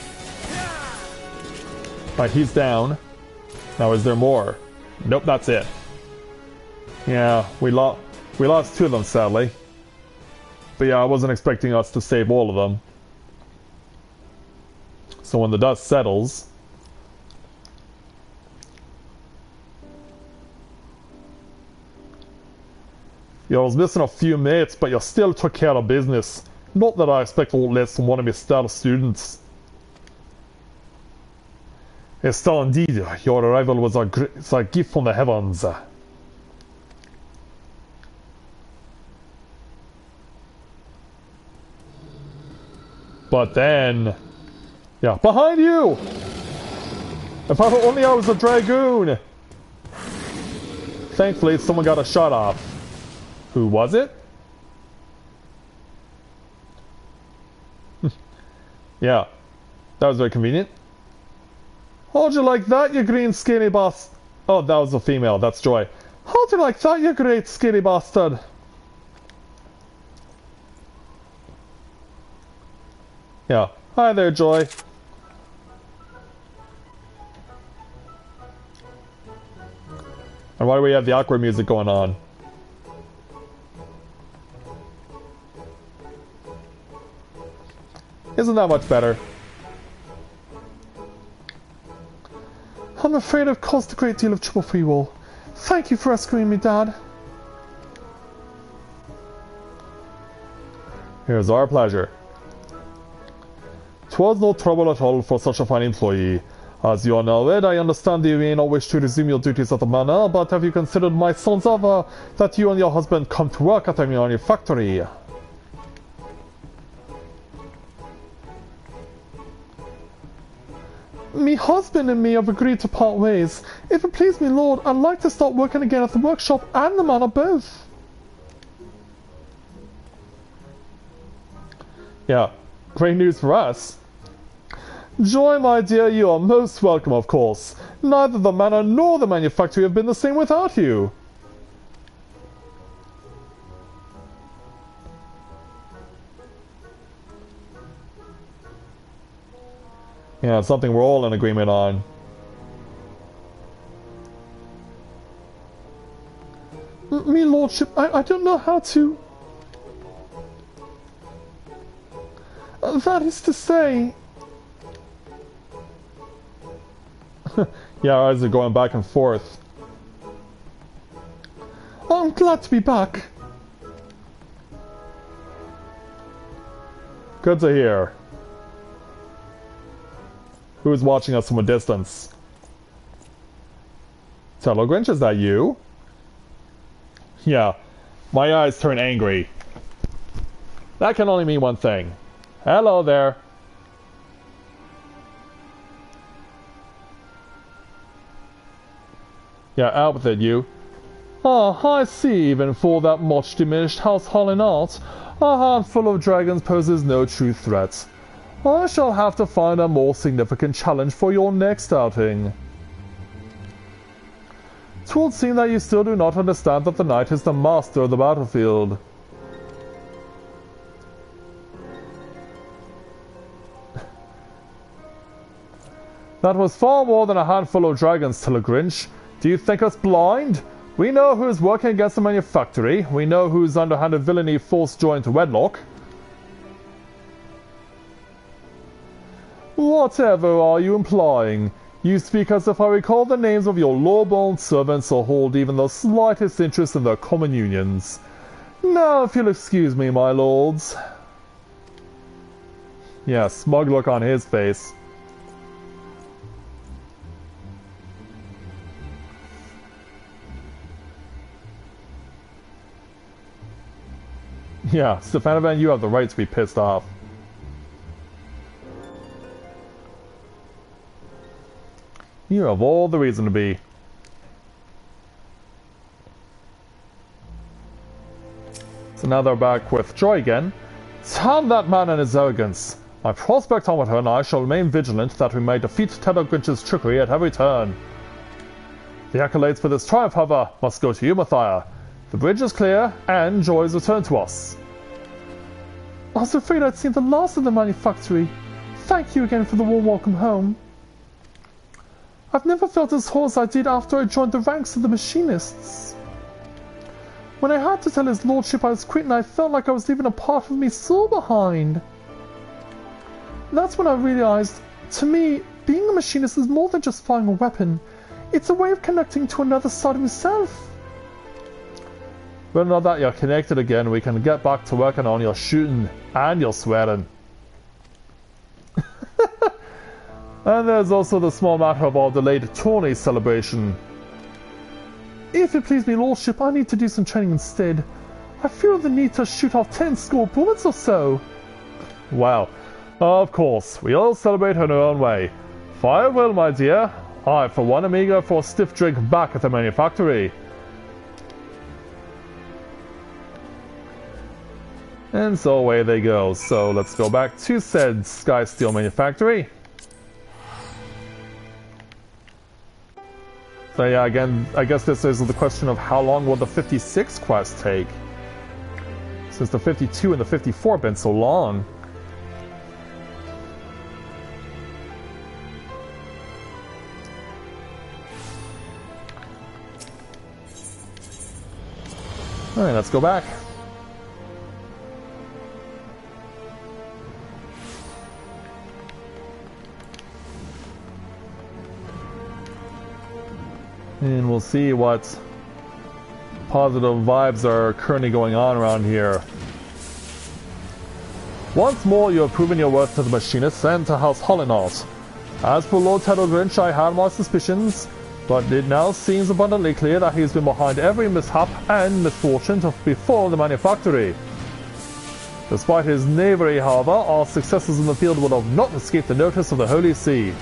Right, he's down. Now, is there more? Nope, that's it. Yeah, we lost two of them, sadly. But yeah, I wasn't expecting us to save all of them. So when the dust settles... Yeah, I was missing a few mates, but you still took care of business. Not that I expect a lot less from one of my stellar students. Estelle, indeed, your arrival was a gift from the heavens. But then... Yeah, behind you! If only I was a dragoon! Thankfully, someone got a shot off. Who was it? Yeah, that was very convenient. How'd you like that, you green skinny bastard? Oh, that was a female, that's Joy. How'd you like that, you great skinny bastard? Yeah, hi there, Joy. And why do we have the awkward music going on? Isn't that much better? I'm afraid I've caused a great deal of trouble for you all. Thank you for rescuing me, Dad. Here's our pleasure. 'Twas no trouble at all for such a fine employee. As you are now aware, I understand you may not wish to resume your duties at the manor, but have you considered my son's offer that you and your husband come to work at the manufactory? Me husband and me have agreed to part ways. If it please me, Lord, I'd like to start working again at the workshop and the manor both. Yeah, great news for us. Joy, my dear, you are most welcome, of course. Neither the manor nor the manufactory have been the same without you. Yeah, it's something we're all in agreement on. Me lordship, I don't know how to... that is to say... Yeah, our eyes are going back and forth. I'm glad to be back. Good to hear. Who's watching us from a distance? Hello, Grinch, is that you? Yeah, my eyes turn angry. That can only mean one thing. Hello there. Yeah, out with it, you. Ah, I see, even for that much diminished household in art, a handful of dragons poses no true threat. I shall have to find a more significant challenge for your next outing. It would seem that you still do not understand that the knight is the master of the battlefield. That was far more than a handful of dragons, Grinch. Do you think us blind? We know who is working against the manufactory. We know whose underhanded villainy forced joy into wedlock. Whatever are you implying? You speak as if I recall the names of your law-born servants or hold even the slightest interest in their common unions. Now, if you'll excuse me, my lords. Yeah, smug look on his face. Yeah, Stefanovan, you have the right to be pissed off. You have all the reason to be. So now they're back with Joy again. Damn that man and his arrogance. My prospectometer and I shall remain vigilant that we may defeat Ted Grinch's trickery at every turn. The accolades for this triumph, however, must go to you, Matthia. The bridge is clear, and Joy is returned to us. I was afraid I'd seen the last of the manufactory. Thank you again for the warm welcome home. I've never felt as whole as I did after I joined the ranks of the machinists. When I had to tell his lordship I was quitting, I felt like I was leaving a part of me so behind. That's when I realized, to me, being a machinist is more than just flying a weapon. It's a way of connecting to another side of myself. Well, now that you're connected again, we can get back to working on your shooting and your swearing. And there's also the small matter of our delayed tourney celebration. If it please me, lordship, I need to do some training instead. I feel the need to shoot off 10 score bullets or so. Well, of course, we all celebrate in our own way. Fire will, my dear. I, for one, am eager for a stiff drink back at the manufactory. And so away they go. So let's go back to said Sky Steel Manufactory. So yeah, again, I guess this is the question of how long will the 56 quest take? Since the 52 and the 54 have been so long. Alright, let's go back. And we'll see what positive vibes are currently going on around here. Once more, you have proven your worth to the machinists and to House Hollinaut. As for Lord Ted Grinch, I had my suspicions, but it now seems abundantly clear that he's been behind every mishap and misfortune to befall the manufactory. Despite his knavery, however, our successes in the field would have not escaped the notice of the Holy See.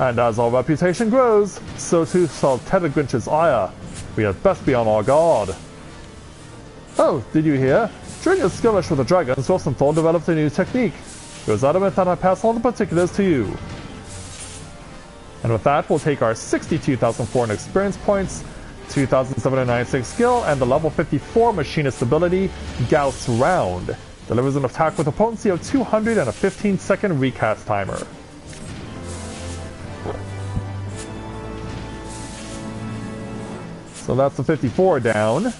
And as our reputation grows, so too shall Ted Grinch's ire. We had best be on our guard. Oh, did you hear? During a skirmish with the dragons, Rosenthal developed a new technique. It was adamant that I pass on the particulars to you. And with that, we'll take our 62,400 experience points, 2,796 skill, and the level 54 machinist ability, Gauss Round. Delivers an attack with a potency of 200 and a 15-second recast timer. So that's the 54 down.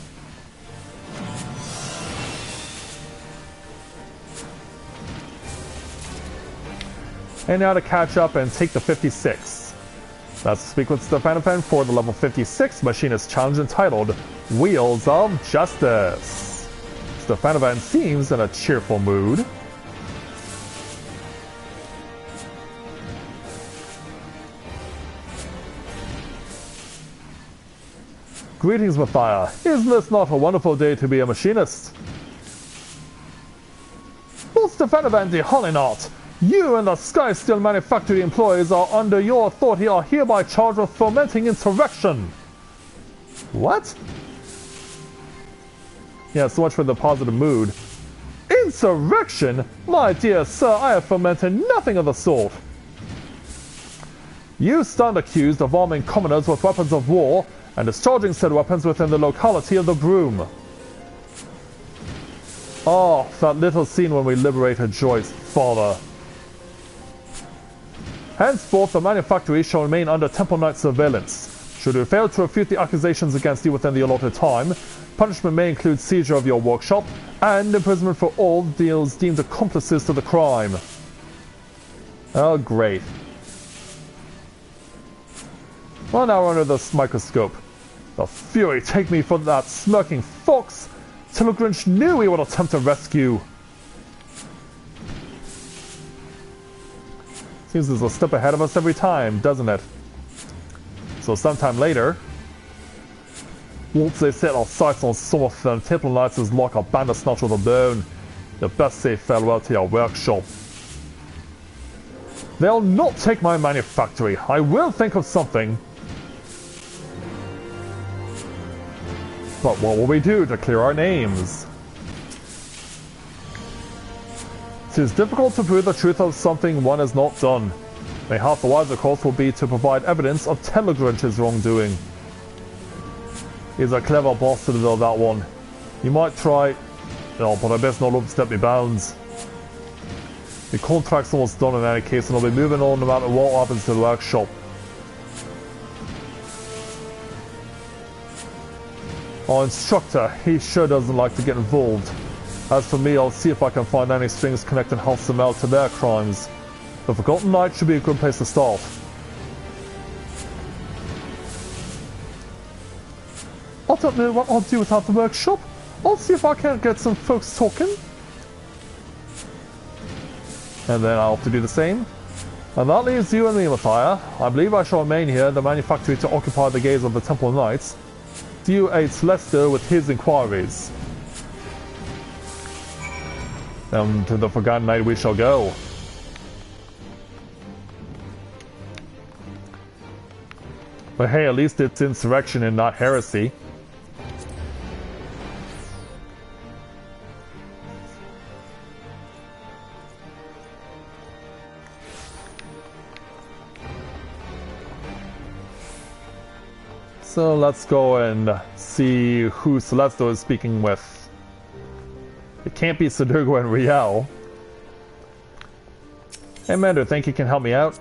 And now to catch up and take the 56. Let's speak with Stefanovan for the level 56 Machinist Challenge entitled Wheels of Justice. Stefanovan seems in a cheerful mood. Greetings, Matthia. Isn't this not a wonderful day to be a machinist? Lord Stefanovan de Hollinaut, you and the Sky Steel Manufactory employees are under your authority are hereby charged with fomenting insurrection. What? Yeah, so much for the positive mood. Insurrection? My dear sir, I have fomented nothing of the sort. You stand accused of arming commoners with weapons of war and discharging said weapons within the locality of the Broom. Oh, that little scene when we liberated Joy's father. Henceforth, the manufactory shall remain under Temple Knight surveillance. Should you fail to refute the accusations against you within the allotted time, punishment may include seizure of your workshop and imprisonment for all deals deemed accomplices to the crime. Oh, great. Well, now we're under this microscope. The fury take me for that smirking fox! Tilgrinch knew he would attempt to rescue. Seems there's a step ahead of us every time, doesn't it? So sometime later, once they set our sights on some of them, Temple Knights is like a band of snatch with a bone. You best say farewell to your workshop. They'll not take my manufactory. I will think of something. But what will we do to clear our names? It is difficult to prove the truth of something one has not done. Mayhap the wiser course will be to provide evidence of Tilgrinch's wrongdoing. He's a clever bastard though, that one. You might try... No, but I best not overstep my bounds. The contract's almost done in any case, and I'll be moving on no matter what happens to the workshop. Our instructor, he sure doesn't like to get involved. As for me, I'll see if I can find any strings connecting Halsemel to their crimes. The Forgotten Knight should be a good place to start. I don't know what I'll do without the workshop. I'll see if I can get some folks talking. And then I'll have to do the same. And that leaves you and me, Matthia. I believe I shall remain here in the manufactory to occupy the gaze of the Temple Knights. Do you aid Celeste with his inquiries. Then to the Forgotten Knight we shall go. But hey, at least it's insurrection and not heresy. So let's go and see who Celeste is speaking with. It can't be Sudurgo and Riel. Hey Mando, think you can help me out?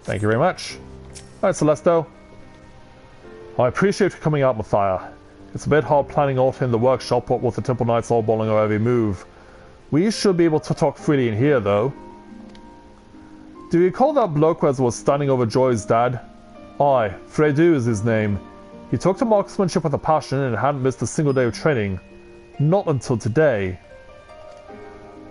Thank you very much. Alright, Celesto. I appreciate you coming out, Matthia. It's a bit hard planning out in the workshop, what with the Temple Knights all balling our every move. We should be able to talk freely in here, though. Do you recall that bloke as was standing over Joy's dad? Aye, Fredu is his name. He took to marksmanship with a passion and hadn't missed a single day of training. Not until today.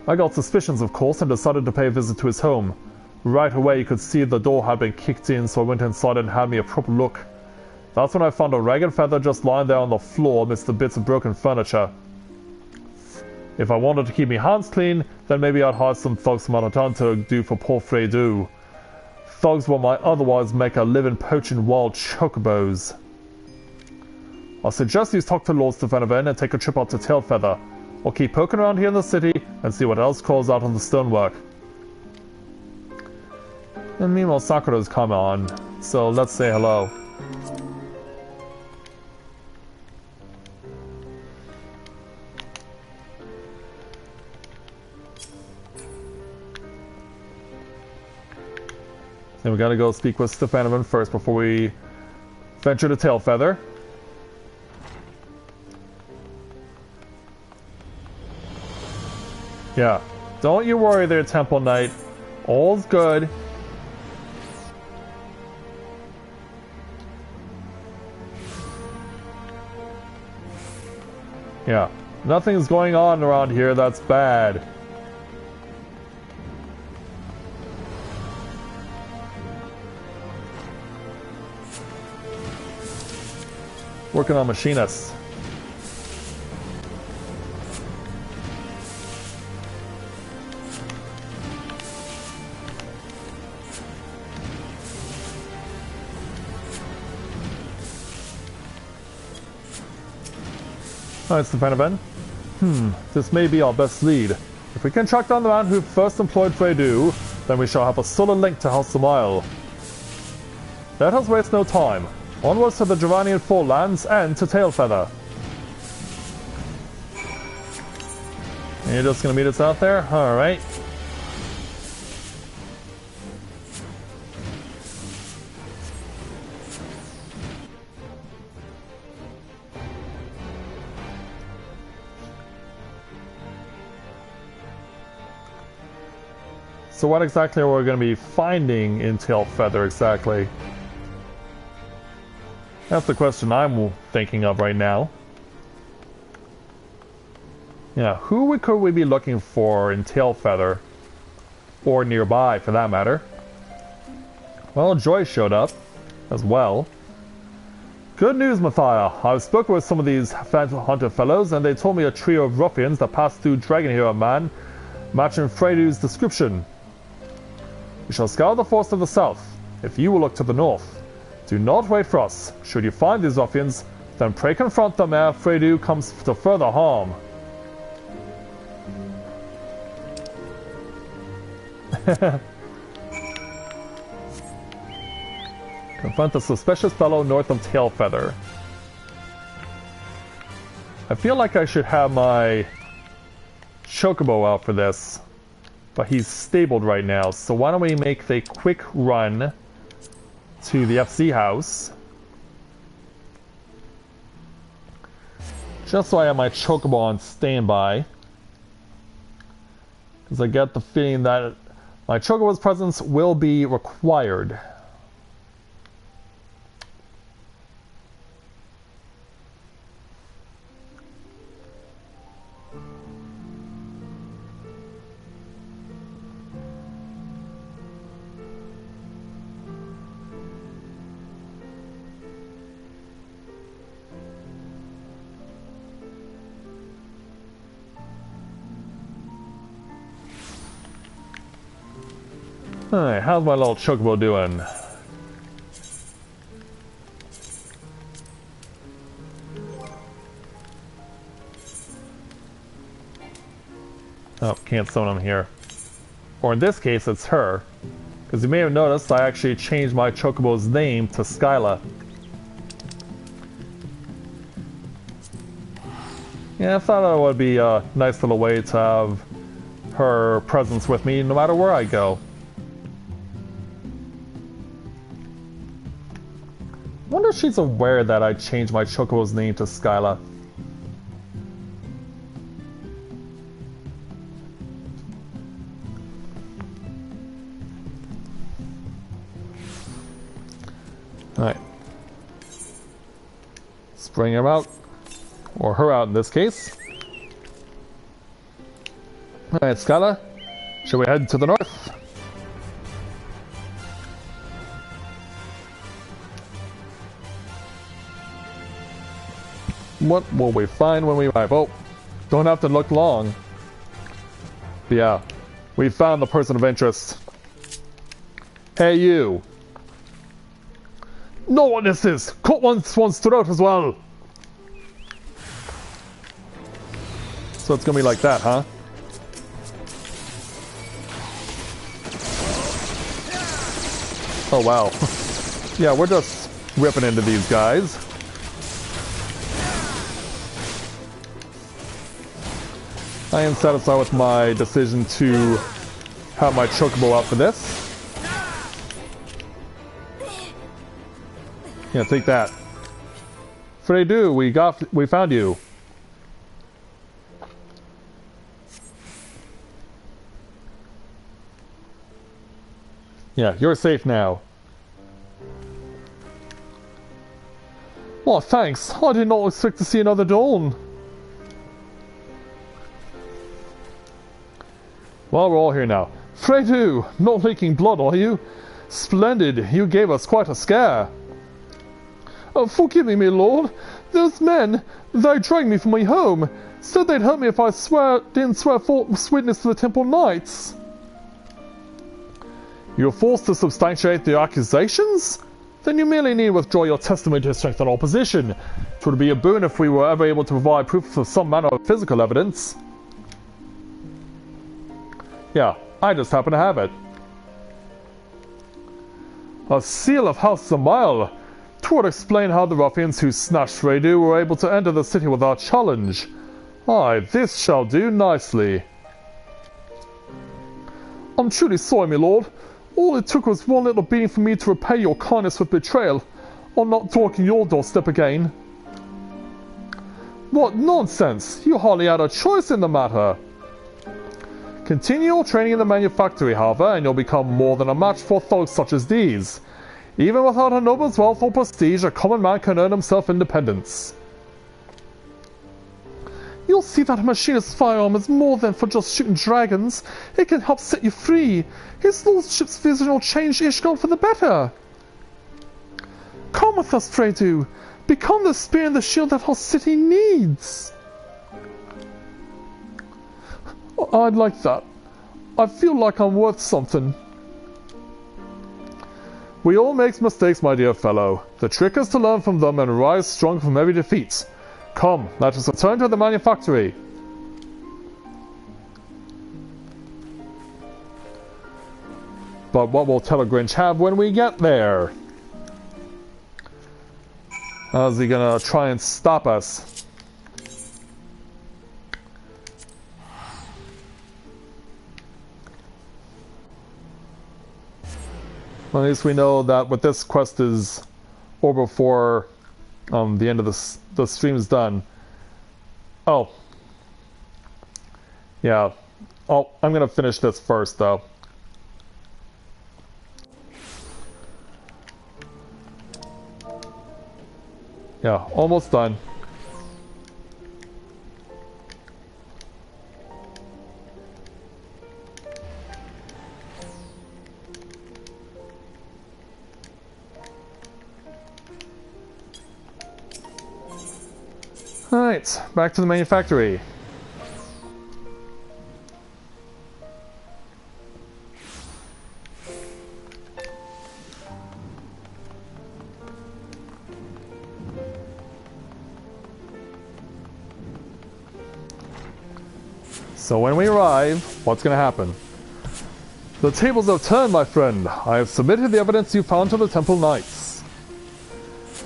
I got suspicions, of course, and decided to pay a visit to his home. Right away you could see the door had been kicked in, so I went inside and had me a proper look. That's when I found a ragged feather just lying there on the floor amidst the bits of broken furniture. If I wanted to keep my hands clean, then maybe I'd hire some thugs from out of town to do for poor Fredu. Thugs what might otherwise make a living poaching wild chocobos. I suggest you talk to Lord Stefanovan and take a trip out to Tailfeather. I'll keep poking around here in the city and see what else crawls out on the stonework. And meanwhile, Sakura's come on, so let's say hello. Then we gotta go speak with Stefanovan first before we venture to Tailfeather. Yeah, don't you worry there, Temple Knight. All's good. Yeah, nothing's going on around here that's bad. Working on machinists. Alright, Stefanovan. This may be our best lead. If we can track down the man who first employed Fredu, then we shall have a solid link to House Samile. Let us waste no time. Onwards to the Giovannian Forelands and to Tailfeather. And you're just gonna meet us out there? Alright. So what exactly are we going to be finding in Tailfeather exactly? That's the question I'm thinking of right now. Yeah, who could we be looking for in Tailfeather? Or nearby, for that matter. Well, Joy showed up as well. Good news, Matthia. I've spoken with some of these phantom hunter fellows, and they told me a trio of ruffians that passed through Dragon Hero Man, matching Fredu's description. We shall scour the forest to the south, if you will look to the north. Do not wait for us. Should you find these ruffians, then pray confront them ere Fredu comes to further harm. Confront the suspicious fellow north of Tailfeather. I feel like I should have my Chocobo out for this. But he's stabled right now, so why don't we make a quick run to the FC house. Just so I have my Chocobo on standby. Because I get the feeling that my Chocobo's presence will be required. Alright, how's my little Chocobo doing? Oh, can't summon him here. Or in this case, it's her. Because you may have noticed I actually changed my Chocobo's name to Skyla. Yeah, I thought it would be a nice little way to have her presence with me no matter where I go. I wonder if she's aware that I changed my Chocobo's name to Skyla. Alright. Let's bring him out. Or her out in this case. Alright, Skyla. Shall we head to the north? What will we find when we arrive? Oh, don't have to look long. But yeah, we found the person of interest. Hey, you. Know what this is. Cut one's throat as well. So it's gonna be like that, huh? Oh, wow. Yeah, we're just ripping into these guys. I am satisfied with my decision to have my Chocobo out for this. Yeah, take that. Fredu, we found you. Yeah, you're safe now. Oh, thanks. I did not expect to see another dawn. Well, we're all here now. Fredu, not leaking blood, are you? Splendid, you gave us quite a scare. Oh, forgive me, my lord. Those men, they dragged me from my home. Said they'd hurt me if I didn't swear false witness to the Temple Knights. You were forced to substantiate the accusations? then you merely need to withdraw your testimony to strengthen our position. It would be a boon if we were ever able to provide proof of some manner of physical evidence. Yeah, I just happen to have it. A seal of House Zamail. It would explain how the ruffians who snatched Fredu were able to enter the city without challenge. Aye, this shall do nicely. I'm truly sorry, my lord. All it took was one little beating for me to repay your kindness with betrayal. I'm not talking your doorstep again. What nonsense! You hardly had a choice in the matter. Continue your training in the manufactory, however, and you'll become more than a match for thugs such as these. Even without a noble's wealth or prestige, a common man can earn himself independence. You'll see that a machinist's firearm is more than for just shooting dragons. It can help set you free. His lordship's vision will change Ishgard for the better. Come with us, Fredu. Become the spear and the shield that our city needs. I'd like that. I feel like I'm worth something. We all make mistakes, my dear fellow. The trick is to learn from them and rise strong from every defeat. Come, let us return to the manufactory. But what will Telegrinch have when we get there? How's he gonna try and stop us? Well, at least we know that what this quest is over before the end of the stream is done. Oh. Yeah. Oh, I'm gonna finish this first, though. Yeah, almost done. Alright, back to the manufactory. So when we arrive, what's going to happen? The tables have turned, my friend. I have submitted the evidence you found to the Temple Knights.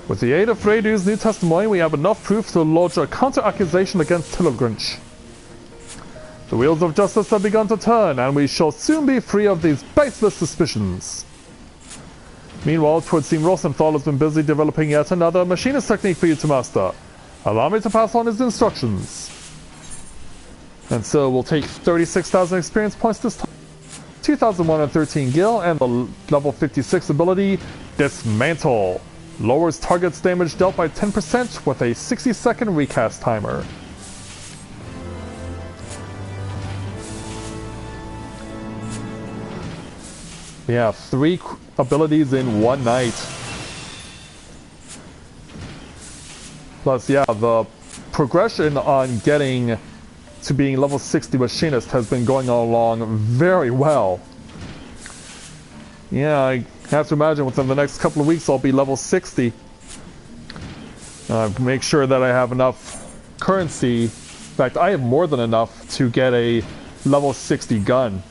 With the aid of Fredu's new testimony, we have enough proof to lodge a counter-accusation against Telegrinch. The wheels of justice have begun to turn, and we shall soon be free of these baseless suspicions. Meanwhile, it would seem Rosenthal has been busy developing yet another machinist technique for you to master. Allow me to pass on his instructions. And so we'll take 36,000 experience points this time, 2,113 gil, and the level 56 ability, Dismantle. Lowers target's damage dealt by 10% with a 60-second recast timer. Yeah, 3 abilities in one night. Plus, yeah, the progression on getting to being level 60 machinist has been going along very well. Yeah, I have to imagine within the next couple of weeks I'll be level 60. Make sure that I have enough currency. In fact, I have more than enough to get a level 60 gun.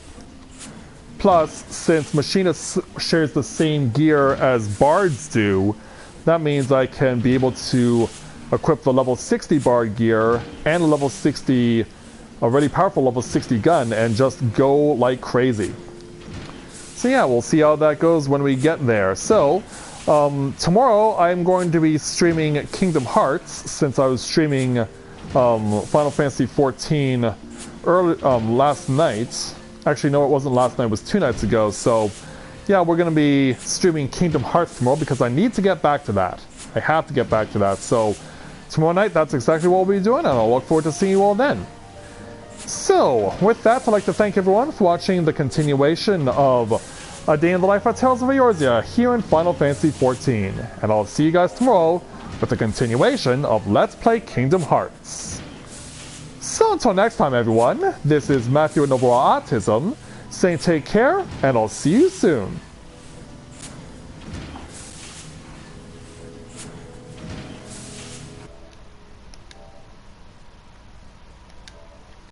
Plus, since Machinist shares the same gear as Bards do, that means I can be able to equip the level 60 Bard gear and a level 60, already powerful level 60 gun, and just go like crazy. So yeah, we'll see how that goes when we get there. So, tomorrow I'm going to be streaming Kingdom Hearts, since I was streaming Final Fantasy XIV last night. Actually, no, it wasn't last night, it was 2 nights ago. So, yeah, we're going to be streaming Kingdom Hearts tomorrow because I need to get back to that. I have to get back to that. So, tomorrow night, that's exactly what we'll be doing, and I'll look forward to seeing you all then. So, with that, I'd like to thank everyone for watching the continuation of A Day in the Life of Tales of Eorzea here in Final Fantasy XIV. And I'll see you guys tomorrow with the continuation of Let's Play Kingdom Hearts. So until next time, everyone, this is Matthia with Novaura Autism, saying take care, and I'll see you soon.